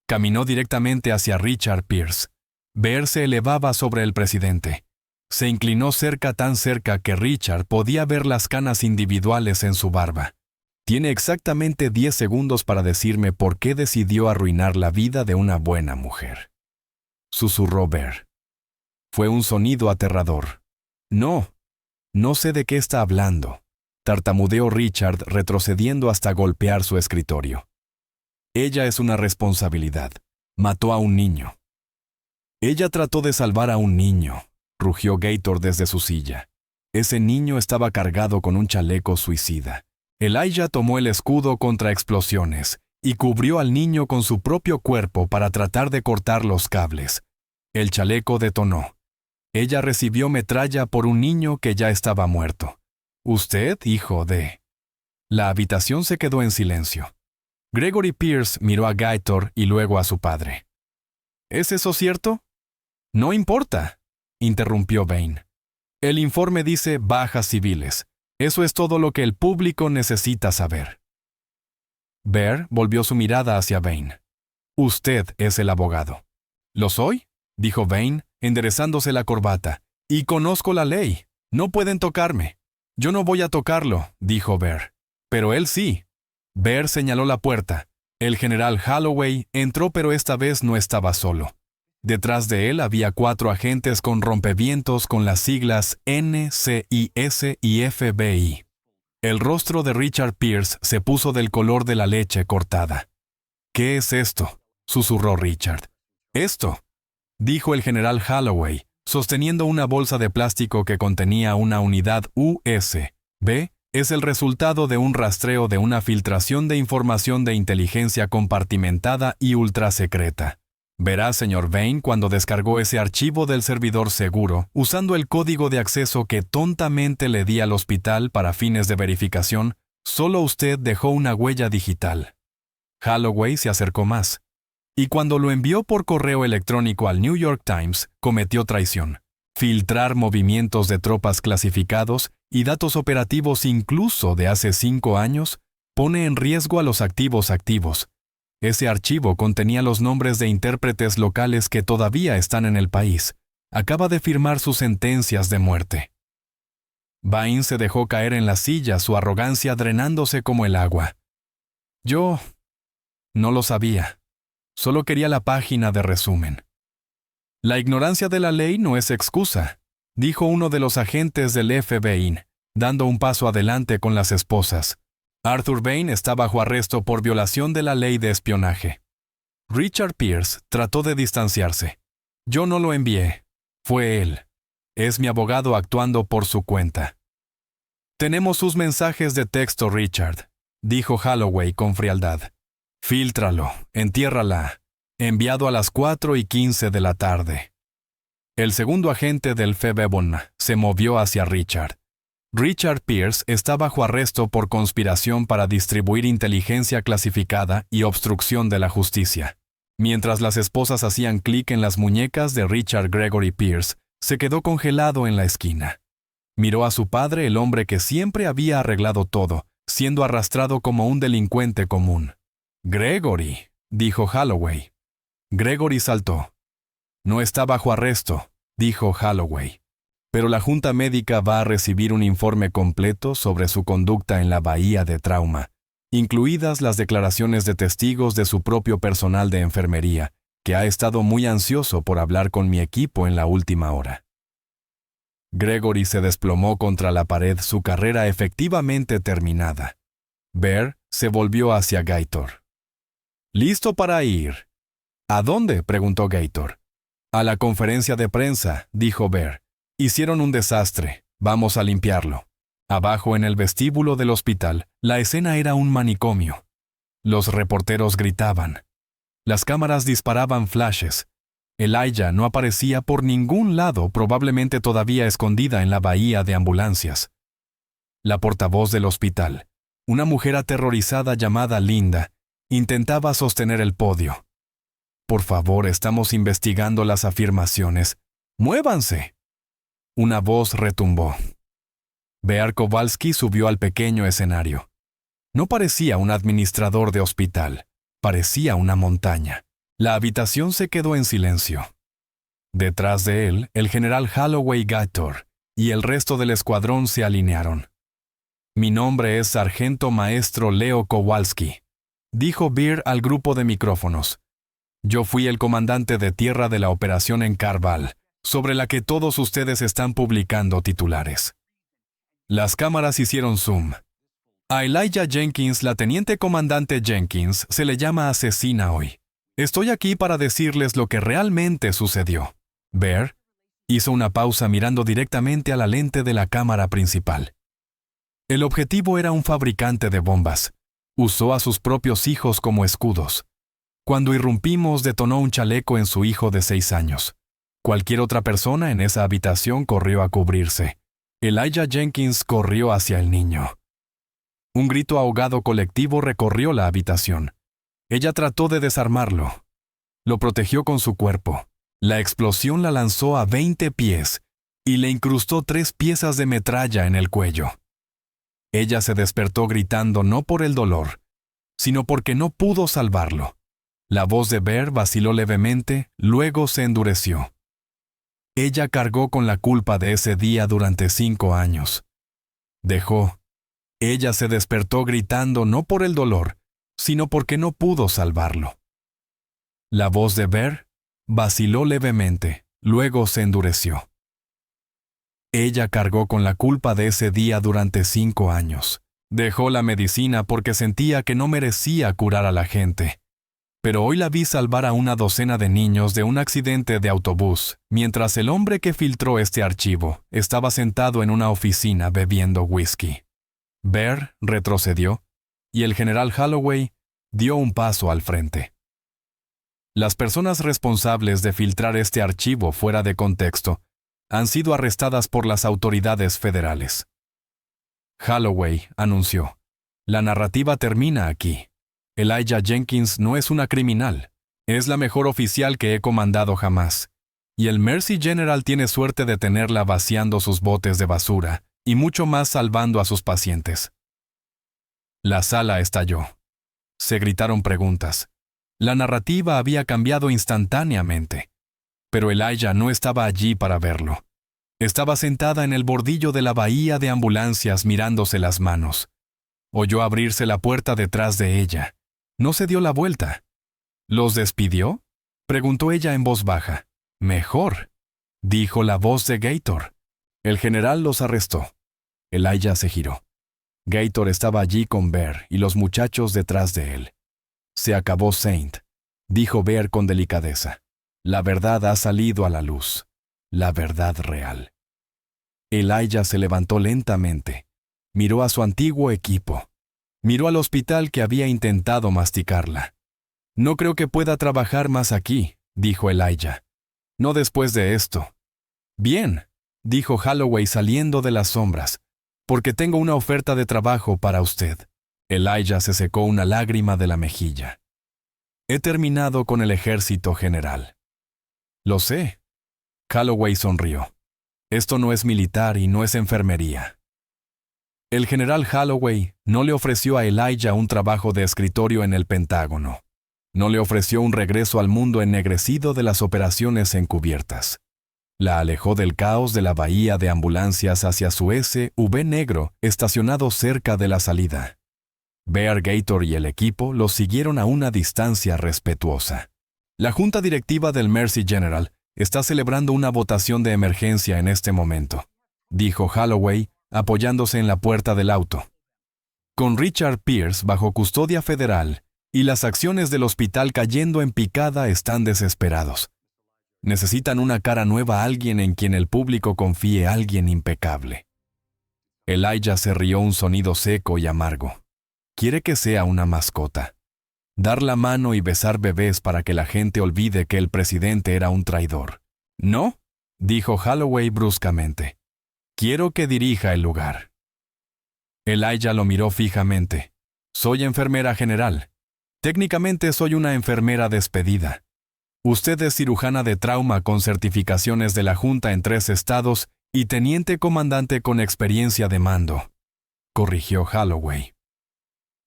Caminó directamente hacia Richard Pierce. Bear se elevaba sobre el presidente. Se inclinó tan cerca que Richard podía ver las canas individuales en su barba. «Tiene exactamente 10 segundos para decirme por qué decidió arruinar la vida de una buena mujer», susurró Bear. Fue un sonido aterrador. No sé de qué está hablando», tartamudeó Richard retrocediendo hasta golpear su escritorio. «Ella es una responsabilidad. Mató a un niño». «Ella trató de salvar a un niño», rugió Gator desde su silla. «Ese niño estaba cargado con un chaleco suicida. Elijah tomó el escudo contra explosiones y cubrió al niño con su propio cuerpo para tratar de cortar los cables. El chaleco detonó. Ella recibió metralla por un niño que ya estaba muerto. Usted, hijo de...». La habitación se quedó en silencio. Gregory Pierce miró a Gator y luego a su padre. «¿Es eso cierto?». «No importa», interrumpió Vane. «El informe dice bajas civiles. Eso es todo lo que el público necesita saber». Bear volvió su mirada hacia Vane. «Usted es el abogado». «¿Lo soy?», dijo Vane, enderezándose la corbata. «Y conozco la ley. No pueden tocarme». «Yo no voy a tocarlo», dijo Bear. «Pero él sí». Bear señaló la puerta. El general Holloway entró, pero esta vez no estaba solo. Detrás de él había 4 agentes con rompevientos con las siglas NCIS y FBI. El rostro de Richard Pierce se puso del color de la leche cortada. «¿Qué es esto?», susurró Richard. «Esto», dijo el general Holloway, sosteniendo una bolsa de plástico que contenía una unidad USB, es el resultado de un rastreo de una filtración de información de inteligencia compartimentada y ultrasecreta. Verá, señor Vane, cuando descargó ese archivo del servidor seguro, usando el código de acceso que tontamente le di al hospital para fines de verificación, solo usted dejó una huella digital». Holloway se acercó más. «Y cuando lo envió por correo electrónico al New York Times, cometió traición. Filtrar movimientos de tropas clasificados y datos operativos incluso de hace 5 años pone en riesgo a los activos. Ese archivo contenía los nombres de intérpretes locales que todavía están en el país. Acaba de firmar sus sentencias de muerte. Vine se dejó caer en la silla, su arrogancia drenándose como el agua. Yo no lo sabía. Solo quería la página de resumen. La ignorancia de la ley no es excusa, dijo uno de los agentes del FBI, dando un paso adelante con las esposas. Arthur Vane está bajo arresto por violación de la ley de espionaje. Richard Pierce trató de distanciarse. Yo no lo envié. Fue él. Es mi abogado actuando por su cuenta. Tenemos sus mensajes de texto, Richard, dijo Holloway con frialdad. Fíltralo, entiérrala. Enviado a las 4:15 de la tarde. El segundo agente del FBI se movió hacia Richard. Richard Pierce está bajo arresto por conspiración para distribuir inteligencia clasificada y obstrucción de la justicia. Mientras las esposas hacían clic en las muñecas de Richard Gregory Pierce, se quedó congelado en la esquina. Miró a su padre, el hombre que siempre había arreglado todo, siendo arrastrado como un delincuente común. Gregory, dijo Holloway. Gregory saltó. No está bajo arresto, dijo Holloway. Pero la junta médica va a recibir un informe completo sobre su conducta en la bahía de Trauma, incluidas las declaraciones de testigos de su propio personal de enfermería, que ha estado muy ansioso por hablar con mi equipo en la última hora. Gregory se desplomó contra la pared, su carrera efectivamente terminada. Bear se volvió hacia Gator. «¿Listo para ir?» «¿A dónde?», preguntó Gator. «A la conferencia de prensa», dijo Bear. «Hicieron un desastre. Vamos a limpiarlo». Abajo en el vestíbulo del hospital, la escena era un manicomio. Los reporteros gritaban. Las cámaras disparaban flashes. Elijah no aparecía por ningún lado, probablemente todavía escondida en la bahía de ambulancias. La portavoz del hospital, una mujer aterrorizada llamada Linda, intentaba sostener el podio. «Por favor, estamos investigando las afirmaciones. ¡Muévanse!». Una voz retumbó. Bear Kowalski subió al pequeño escenario. No parecía un administrador de hospital, parecía una montaña. La habitación se quedó en silencio. Detrás de él, el general Holloway Gator y el resto del escuadrón se alinearon. «Mi nombre es Sargento Maestro Leo Kowalski», dijo Bear al grupo de micrófonos. «Yo fui el comandante de tierra de la operación en Carval, sobre la que todos ustedes están publicando titulares». Las cámaras hicieron zoom. A Elijah Jenkins, la teniente comandante Jenkins, se le llama asesina hoy. Estoy aquí para decirles lo que realmente sucedió. Bear hizo una pausa mirando directamente a la lente de la cámara principal. El objetivo era un fabricante de bombas. Usó a sus propios hijos como escudos. Cuando irrumpimos, detonó un chaleco en su hijo de 6 años. Cualquier otra persona en esa habitación corrió a cubrirse. Elijah Jenkins corrió hacia el niño. Un grito ahogado colectivo recorrió la habitación. Ella trató de desarmarlo. Lo protegió con su cuerpo. La explosión la lanzó a 20 pies y le incrustó 3 piezas de metralla en el cuello. Ella se despertó gritando no por el dolor, sino porque no pudo salvarlo. La voz de Bear vaciló levemente, luego se endureció. Ella cargó con la culpa de ese día durante 5 años. Ella se despertó gritando no por el dolor, sino porque no pudo salvarlo. La voz de Bear vaciló levemente, luego se endureció. Ella cargó con la culpa de ese día durante 5 años. Dejó la medicina porque sentía que no merecía curar a la gente. Pero hoy la vi salvar a una docena de niños de un accidente de autobús, mientras el hombre que filtró este archivo estaba sentado en una oficina bebiendo whisky. Bear retrocedió, y el general Holloway dio un paso al frente. Las personas responsables de filtrar este archivo fuera de contexto han sido arrestadas por las autoridades federales. Holloway anunció: «La narrativa termina aquí. Elijah Jenkins no es una criminal. Es la mejor oficial que he comandado jamás. Y el Mercy General tiene suerte de tenerla vaciando sus botes de basura y mucho más salvando a sus pacientes». La sala estalló. Se gritaron preguntas. La narrativa había cambiado instantáneamente. Pero Elijah no estaba allí para verlo. Estaba sentada en el bordillo de la bahía de ambulancias mirándose las manos. Oyó abrirse la puerta detrás de ella. No se dio la vuelta. ¿Los despidió?, preguntó ella en voz baja. Mejor, dijo la voz de Gator. El general los arrestó. Elijah se giró. Gator estaba allí con Bear y los muchachos detrás de él. Se acabó Saint, dijo Bear con delicadeza. La verdad ha salido a la luz. La verdad real. Elijah se levantó lentamente. Miró a su antiguo equipo. Miró al hospital que había intentado masticarla. No creo que pueda trabajar más aquí, dijo Elijah. No después de esto. Bien, dijo Holloway saliendo de las sombras, porque tengo una oferta de trabajo para usted. Elijah se secó una lágrima de la mejilla. He terminado con el ejército general. Lo sé. Holloway sonrió. Esto no es militar y no es enfermería. El general Holloway no le ofreció a Elijah un trabajo de escritorio en el Pentágono. No le ofreció un regreso al mundo ennegrecido de las operaciones encubiertas. La alejó del caos de la bahía de ambulancias hacia su SUV negro estacionado cerca de la salida. Bear, Gator y el equipo los siguieron a una distancia respetuosa. La junta directiva del Mercy General está celebrando una votación de emergencia en este momento, dijo Holloway, apoyándose en la puerta del auto. Con Richard Pierce bajo custodia federal y las acciones del hospital cayendo en picada, están desesperados. Necesitan una cara nueva, alguien en quien el público confíe, alguien impecable. Elijah se rió un sonido seco y amargo. Quiere que sea una mascota. Dar la mano y besar bebés para que la gente olvide que el presidente era un traidor. ¿No?, dijo Holloway bruscamente. Quiero que dirija el lugar. Elijah lo miró fijamente. Soy enfermera general. Técnicamente soy una enfermera despedida. Usted es cirujana de trauma con certificaciones de la Junta en 3 estados y teniente comandante con experiencia de mando, corrigió Holloway.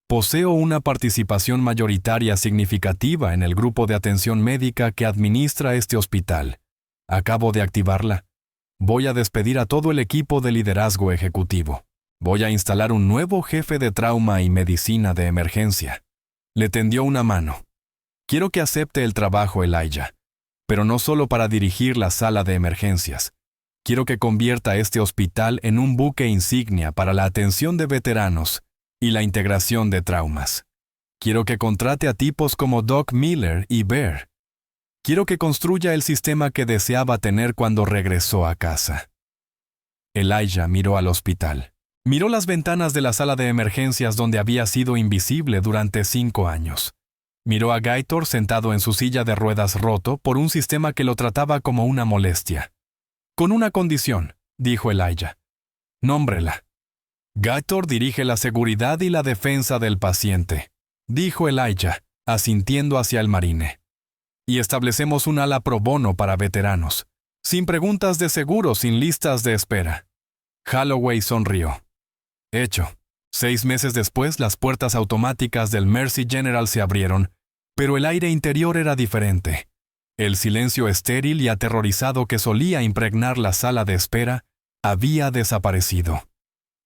Poseo una participación mayoritaria significativa en el grupo de atención médica que administra este hospital. Acabo de activarla. Voy a despedir a todo el equipo de liderazgo ejecutivo. Voy a instalar un nuevo jefe de trauma y medicina de emergencia. Le tendió una mano. Quiero que acepte el trabajo, Elijah, pero no solo para dirigir la sala de emergencias. Quiero que convierta este hospital en un buque insignia para la atención de veteranos y la integración de traumas. Quiero que contrate a tipos como Doc Miller y Bear. Quiero que construya el sistema que deseaba tener cuando regresó a casa. Elijah miró al hospital. Miró las ventanas de la sala de emergencias donde había sido invisible durante 5 años. Miró a Gator sentado en su silla de ruedas roto por un sistema que lo trataba como una molestia. Con una condición, dijo Elijah. Nómbrela. Gator dirige la seguridad y la defensa del paciente, dijo Elijah, asintiendo hacia el marine. Y establecemos un ala pro bono para veteranos, sin preguntas de seguro, sin listas de espera. Holloway sonrió. Hecho. 6 meses después, las puertas automáticas del Mercy General se abrieron, pero el aire interior era diferente. El silencio estéril y aterrorizado que solía impregnar la sala de espera había desaparecido.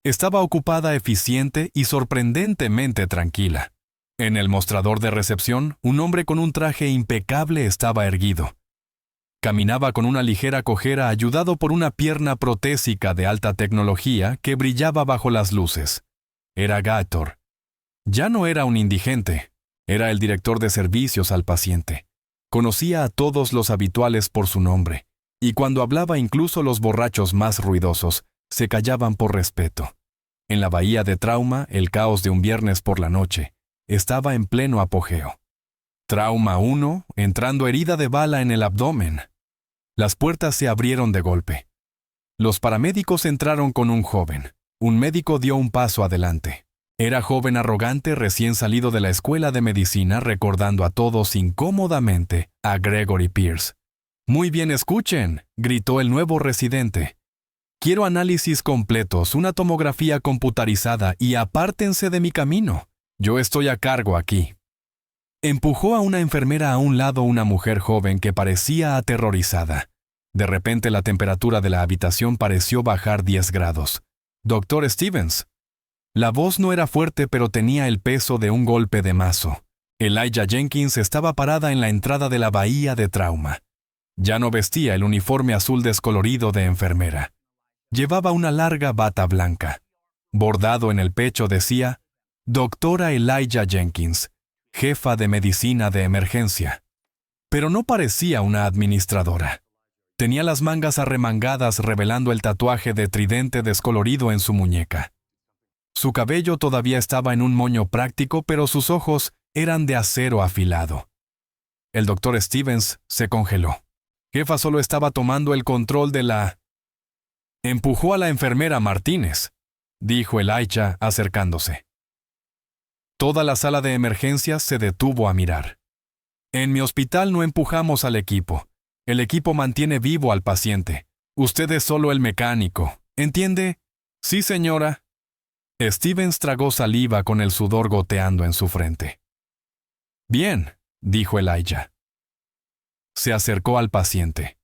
Estaba ocupada, eficiente y sorprendentemente tranquila. En el mostrador de recepción, un hombre con un traje impecable estaba erguido. Caminaba con una ligera cojera ayudado por una pierna protésica de alta tecnología que brillaba bajo las luces. Era Gator. Ya no era un indigente, era el director de servicios al paciente. Conocía a todos los habituales por su nombre, y cuando hablaba incluso los borrachos más ruidosos se callaban por respeto. En la bahía de trauma, el caos de un viernes por la noche estaba en pleno apogeo. Trauma 1, entrando herida de bala en el abdomen. Las puertas se abrieron de golpe. Los paramédicos entraron con un joven. Un médico dio un paso adelante. Era joven arrogante recién salido de la escuela de medicina, recordando a todos incómodamente a Gregory Pierce. «Muy bien, escuchen», gritó el nuevo residente. «Quiero análisis completos, una tomografía computarizada y apártense de mi camino. Yo estoy a cargo aquí». Empujó a una enfermera a un lado, una mujer joven que parecía aterrorizada. De repente la temperatura de la habitación pareció bajar 10 grados. «Doctor Stevens». La voz no era fuerte, pero tenía el peso de un golpe de mazo. Elijah Jenkins estaba parada en la entrada de la bahía de trauma. Ya no vestía el uniforme azul descolorido de enfermera. Llevaba una larga bata blanca. Bordado en el pecho decía: «Doctora Elijah Jenkins, jefa de medicina de emergencia». Pero no parecía una administradora. Tenía las mangas arremangadas, revelando el tatuaje de tridente descolorido en su muñeca. Su cabello todavía estaba en un moño práctico, pero sus ojos eran de acero afilado. El doctor Stevens se congeló. Jefa solo estaba tomando el control de la... «Empujó a la enfermera Martínez», dijo Elijah acercándose. Toda la sala de emergencias se detuvo a mirar. «En mi hospital no empujamos al equipo. El equipo mantiene vivo al paciente. Usted es solo el mecánico. ¿Entiende?» «Sí, señora». Stevens tragó saliva con el sudor goteando en su frente. «Bien», dijo Elijah. Se acercó al paciente.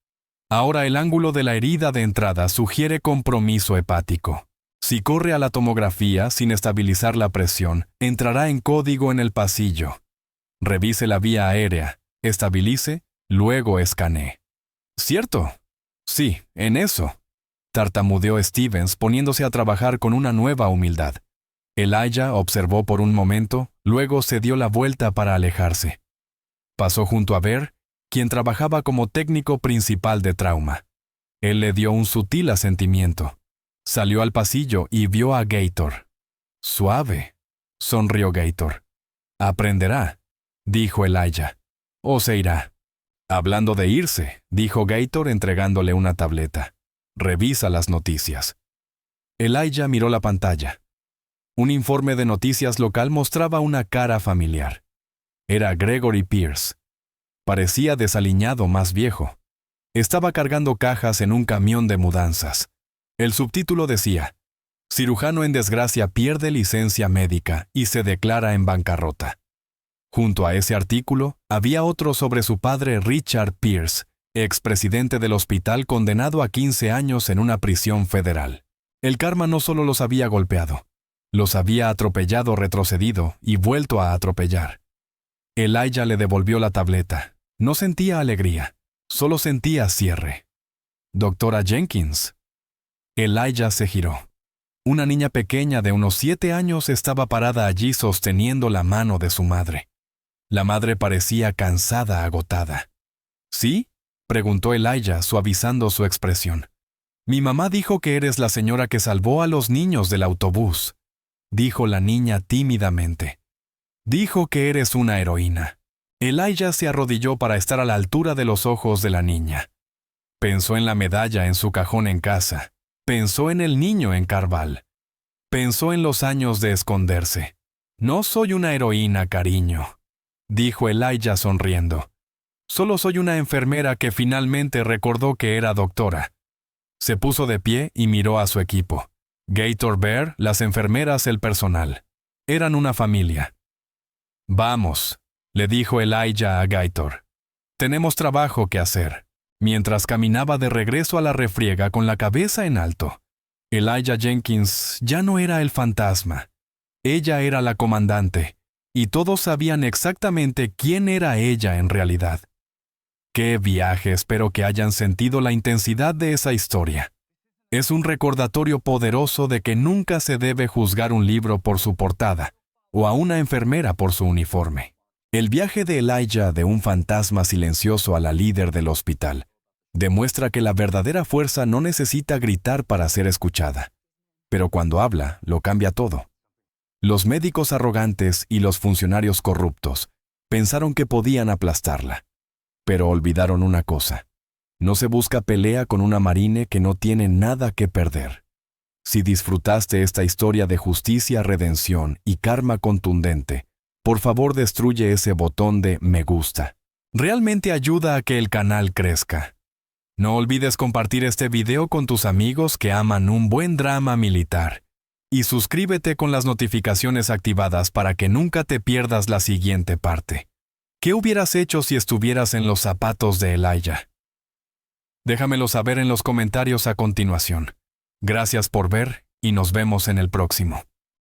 Ahora el ángulo de la herida de entrada sugiere compromiso hepático. Si corre a la tomografía sin estabilizar la presión, entrará en código en el pasillo. Revise la vía aérea, estabilice, luego escanee. «¿Cierto?» «Sí, en eso», tartamudeó Stevens, poniéndose a trabajar con una nueva humildad. Elijah observó por un momento, luego se dio la vuelta para alejarse. Pasó junto a Bear, quien trabajaba como técnico principal de trauma. Él le dio un sutil asentimiento. Salió al pasillo y vio a Gator. «Suave», sonrió Gator. «Aprenderá», dijo Elijah. «O se irá». «Hablando de irse», dijo Gator entregándole una tableta. «Revisa las noticias». Elijah miró la pantalla. Un informe de noticias local mostraba una cara familiar. Era Gregory Pierce. Parecía desaliñado, más viejo. Estaba cargando cajas en un camión de mudanzas. El subtítulo decía: «Cirujano en desgracia pierde licencia médica y se declara en bancarrota». Junto a ese artículo había otro sobre su padre Richard Pierce, expresidente del hospital condenado a 15 años en una prisión federal. El karma no solo los había golpeado, los había atropellado, retrocedido y vuelto a atropellar. Elijah le devolvió la tableta. No sentía alegría, solo sentía cierre. «Doctora Jenkins». Elijah se giró. Una niña pequeña de unos 7 años estaba parada allí sosteniendo la mano de su madre. La madre parecía cansada, agotada. «¿Sí?», preguntó Elijah, suavizando su expresión. «Mi mamá dijo que eres la señora que salvó a los niños del autobús», dijo la niña tímidamente. «Dijo que eres una heroína». Elijah se arrodilló para estar a la altura de los ojos de la niña. Pensó en la medalla en su cajón en casa. Pensó en el niño en Carval. Pensó en los años de esconderse. «No soy una heroína, cariño», dijo Elijah sonriendo. «Solo soy una enfermera que finalmente recordó que era doctora». Se puso de pie y miró a su equipo. Gator, Bear, las enfermeras, el personal. Eran una familia. «Vamos», le dijo Elijah a Gator. «Tenemos trabajo que hacer». Mientras caminaba de regreso a la refriega con la cabeza en alto, Elijah Jenkins ya no era el fantasma. Ella era la comandante, y todos sabían exactamente quién era ella en realidad. ¡Qué viaje! Espero que hayan sentido la intensidad de esa historia. Es un recordatorio poderoso de que nunca se debe juzgar un libro por su portada, o a una enfermera por su uniforme. El viaje de Elijah de un fantasma silencioso a la líder del hospital demuestra que la verdadera fuerza no necesita gritar para ser escuchada. Pero cuando habla, lo cambia todo. Los médicos arrogantes y los funcionarios corruptos pensaron que podían aplastarla. Pero olvidaron una cosa. No se busca pelea con una marine que no tiene nada que perder. Si disfrutaste esta historia de justicia, redención y karma contundente, por favor destruye ese botón de me gusta. Realmente ayuda a que el canal crezca. No olvides compartir este video con tus amigos que aman un buen drama militar. Y suscríbete con las notificaciones activadas para que nunca te pierdas la siguiente parte. ¿Qué hubieras hecho si estuvieras en los zapatos de Elijah? Déjamelo saber en los comentarios a continuación. Gracias por ver y nos vemos en el próximo.